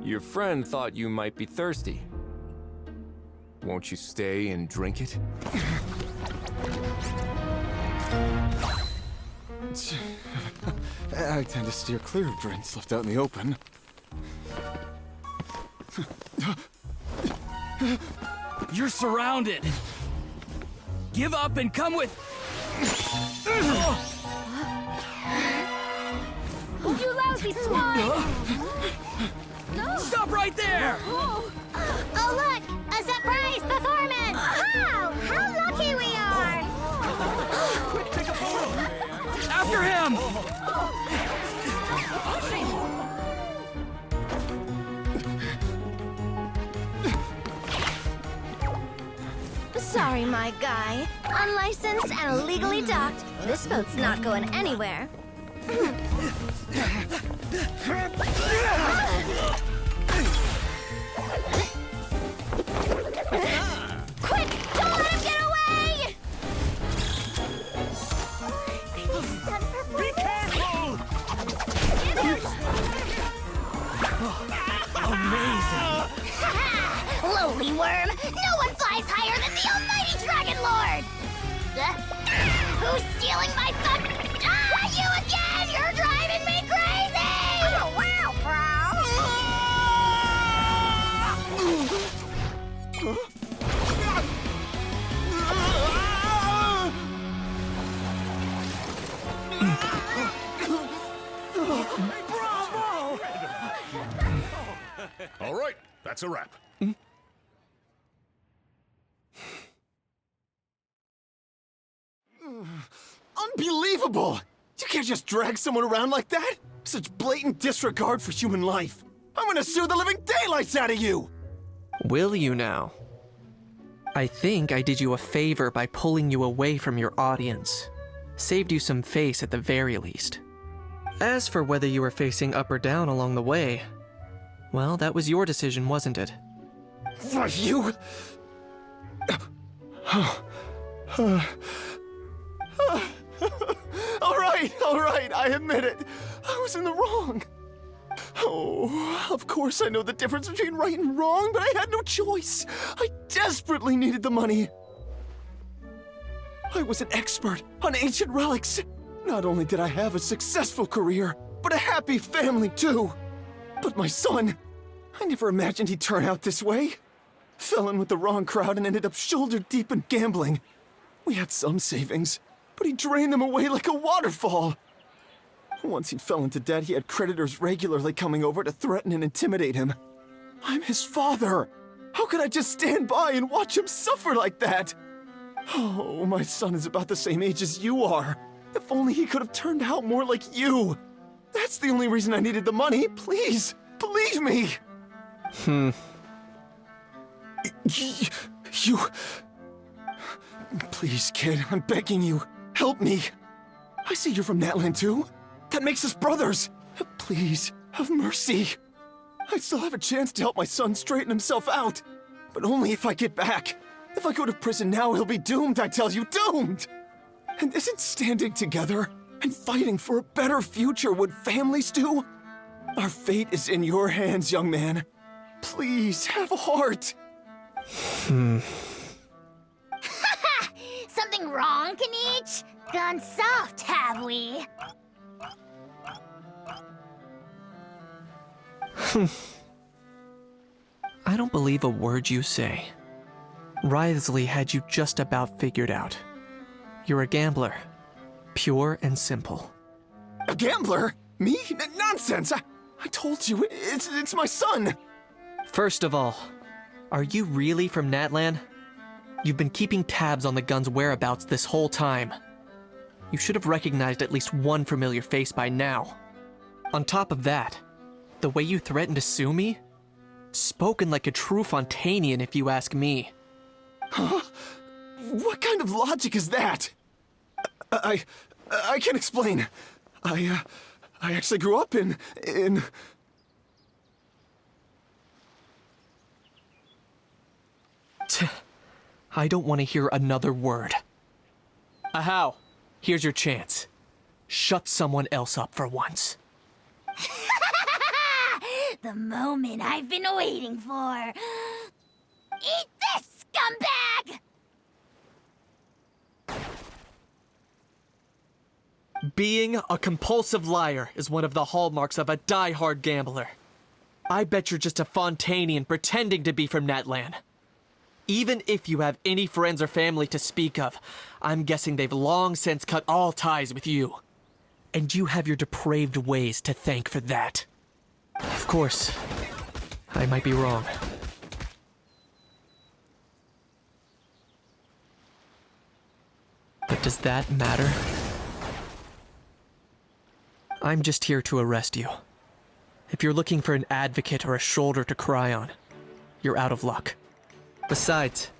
Your friend thought you might be thirsty. Won't you stay and drink it? I tend to steer clear of drains left out in the open. You're surrounded. Give up and come with. You lousy swine! Stop right there! Oh, look! A surprise performance! Wow! How lucky we are! Quick, take a photo! After him! Sorry, my guy. Unlicensed and illegally docked, this boat's not going anywhere. Quick! Don't let him get away! Be careful! Amazing! Lowly worm! No one flies higher than the almighty Dragon Lord! Who's stealing my fun? Ah, you again! You're driving me crazy! Oh, wow, Bravo! All right, that's a wrap. Unbelievable! You can't just drag someone around like that! Such blatant disregard for human life! I'm gonna sue the living daylights out of you! Will you now? I think I did you a favor by pulling you away from your audience. Saved you some face at the very least. As for whether you were facing up or down along the way, well, that was your decision, wasn't it? Why, you... All right, I admit it. I was in the wrong. Oh, of course I know the difference between right and wrong, but I had no choice. I desperately needed the money. I was an expert on ancient relics. Not only did I have a successful career, but a happy family too. But my son, I never imagined he'd turn out this way. Fell in with the wrong crowd and ended up shoulder deep in gambling. We had some savings, but he drained them away like a waterfall. Once he fell into debt, he had creditors regularly coming over to threaten and intimidate him. I'm his father. How could I just stand by and watch him suffer like that? Oh, my son is about the same age as you are. If only he could have turned out more like you. That's the only reason I needed the money. Please, believe me. You... Please, kid, I'm begging you. Help me. I see you're from Natland too. That makes us brothers. Please, have mercy. I still have a chance to help my son straighten himself out. But only if I get back. If I go to prison now, he'll be doomed, I tell you, doomed! And isn't standing together and fighting for a better future what families do? Our fate is in your hands, young man. Please, have a heart. Something wrong, Kanich? Gone soft, have we? I don't believe a word you say. Wriothesley had you just about figured out. You're a gambler. Pure and simple. A gambler? Me? Nonsense! I told you, it's my son! First of all, are you really from Natlan? You've been keeping tabs on the gun's whereabouts this whole time. You should have recognized at least one familiar face by now. On top of that, the way you threatened to sue me? Spoken like a true Fontanian, if you ask me. Huh? What kind of logic is that? I can't explain. I actually grew up in... I don't want to hear another word. Ahau, here's your chance. Shut someone else up for once. The moment I've been waiting for. Eat this, scumbag! Being a compulsive liar is one of the hallmarks of a die-hard gambler. I bet you're just a Fontainian pretending to be from Natlan. Even if you have any friends or family to speak of, I'm guessing they've long since cut all ties with you. And you have your depraved ways to thank for that. Of course, I might be wrong. But does that matter? I'm just here to arrest you. If you're looking for an advocate or a shoulder to cry on, you're out of luck. Besides,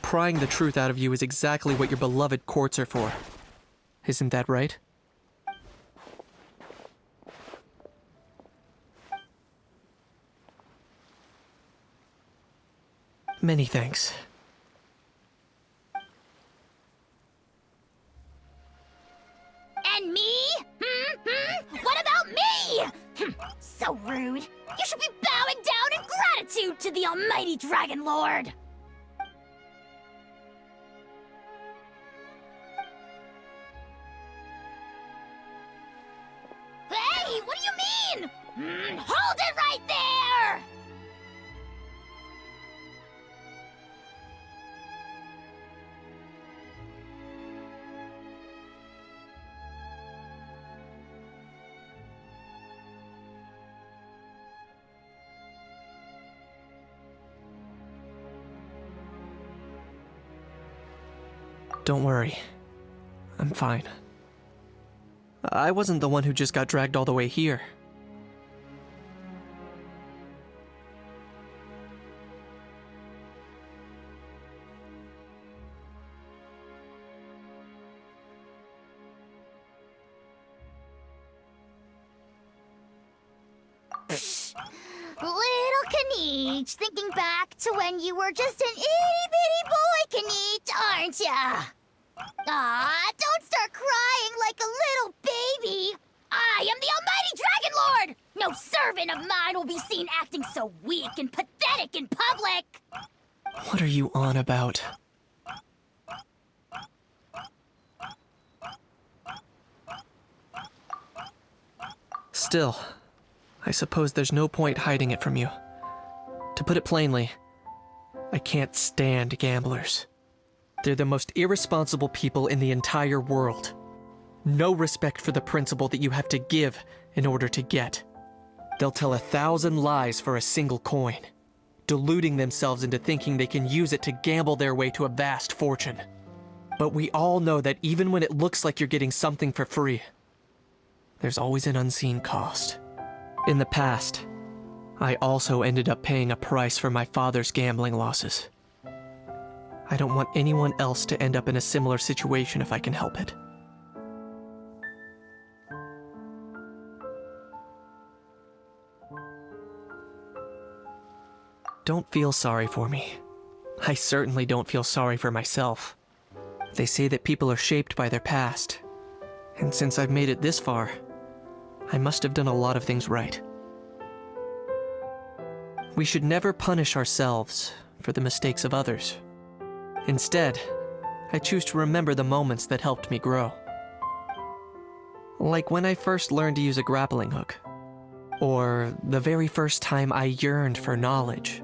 prying the truth out of you is exactly what your beloved courts are for. Isn't that right? Many thanks. And me? What about me? So rude. You should be bowing down in gratitude to the almighty Dragon Lord. Hey, what do you mean? Hold it right there! Don't worry. I'm fine. I wasn't the one who just got dragged all the way here. Little Kniech, thinking back to when you were just an itty-bitty boy, Kniech, aren't ya? Aw, don't start crying like a little baby. I am the almighty Dragon Lord! No servant of mine will be seen acting so weak and pathetic in public! What are you on about? Still, I suppose there's no point hiding it from you. To put it plainly, I can't stand gamblers. They're the most irresponsible people in the entire world. No respect for the principle that you have to give in order to get. They'll tell 1,000 lies for a single coin, deluding themselves into thinking they can use it to gamble their way to a vast fortune. But we all know that even when it looks like you're getting something for free, there's always an unseen cost. In the past, I also ended up paying a price for my father's gambling losses. I don't want anyone else to end up in a similar situation if I can help it. Don't feel sorry for me. I certainly don't feel sorry for myself. They say that people are shaped by their past, and since I've made it this far, I must have done a lot of things right. We should never punish ourselves for the mistakes of others. Instead, I choose to remember the moments that helped me grow. Like when I first learned to use a grappling hook, or the very first time I yearned for knowledge.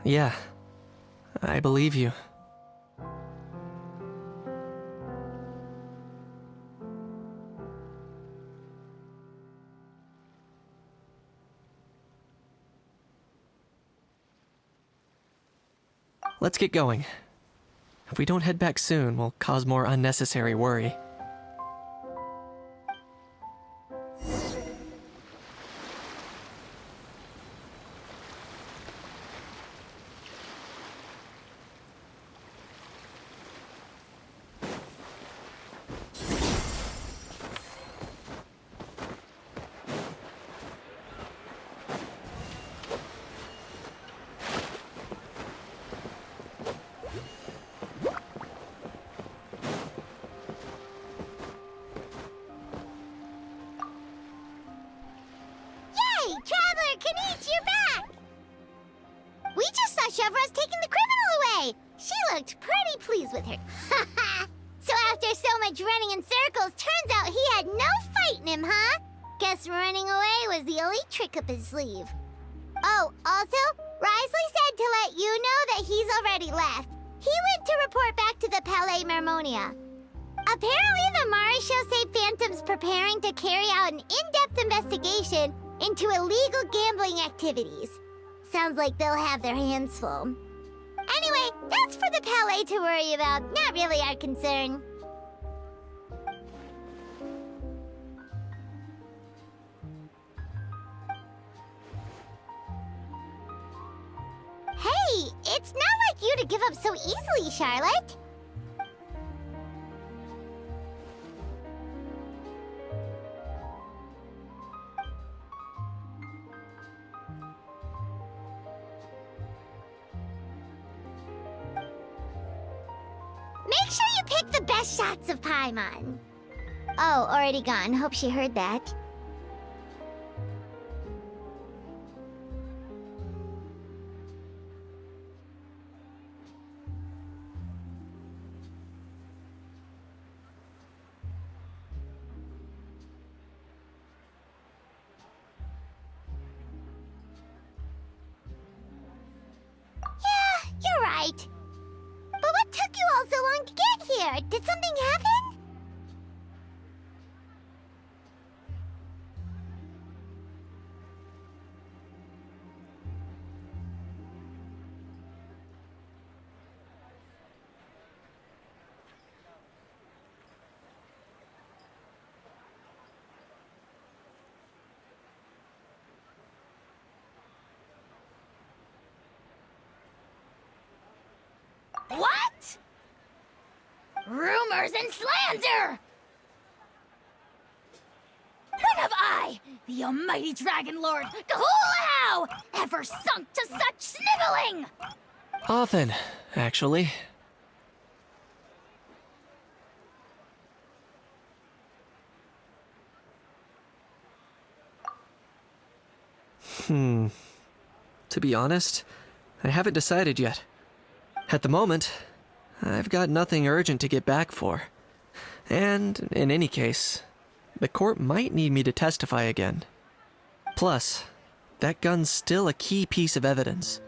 Yeah, I believe you. Let's get going. If we don't head back soon, we'll cause more unnecessary worry. Traveler Kanich, you're back! We just saw Chevro's taking the criminal away! She looked pretty pleased with her. So after so much running in circles, turns out he had no fight in him, huh? Guess running away was the only trick up his sleeve. Oh, also, Risley said to let you know that he's already left. He went to report back to the Palais Mermonia. Apparently, the Mari show say Phantom's preparing to carry out an in-depth investigation into illegal gambling activities. Sounds like they'll have their hands full. Anyway, that's for the Palais to worry about, not really our concern. Hey, it's not like you to give up so easily, Charlotte. Make sure you pick the best shots of Paimon. Oh, already gone. Hope she heard that. Yeah, you're right. But what took you all so long to get here? Did something happen? What? Rumors and slander! When have I, the almighty Dragon Lord, Kahulahau, ever sunk to such sniveling? Often, actually. To be honest, I haven't decided yet. At the moment, I've got nothing urgent to get back for. And, in any case, the court might need me to testify again. Plus, that gun's still a key piece of evidence.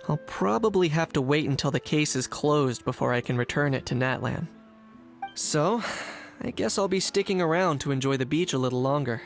I'll probably have to wait until the case is closed before I can return it to Natlan. So, I guess I'll be sticking around to enjoy the beach a little longer.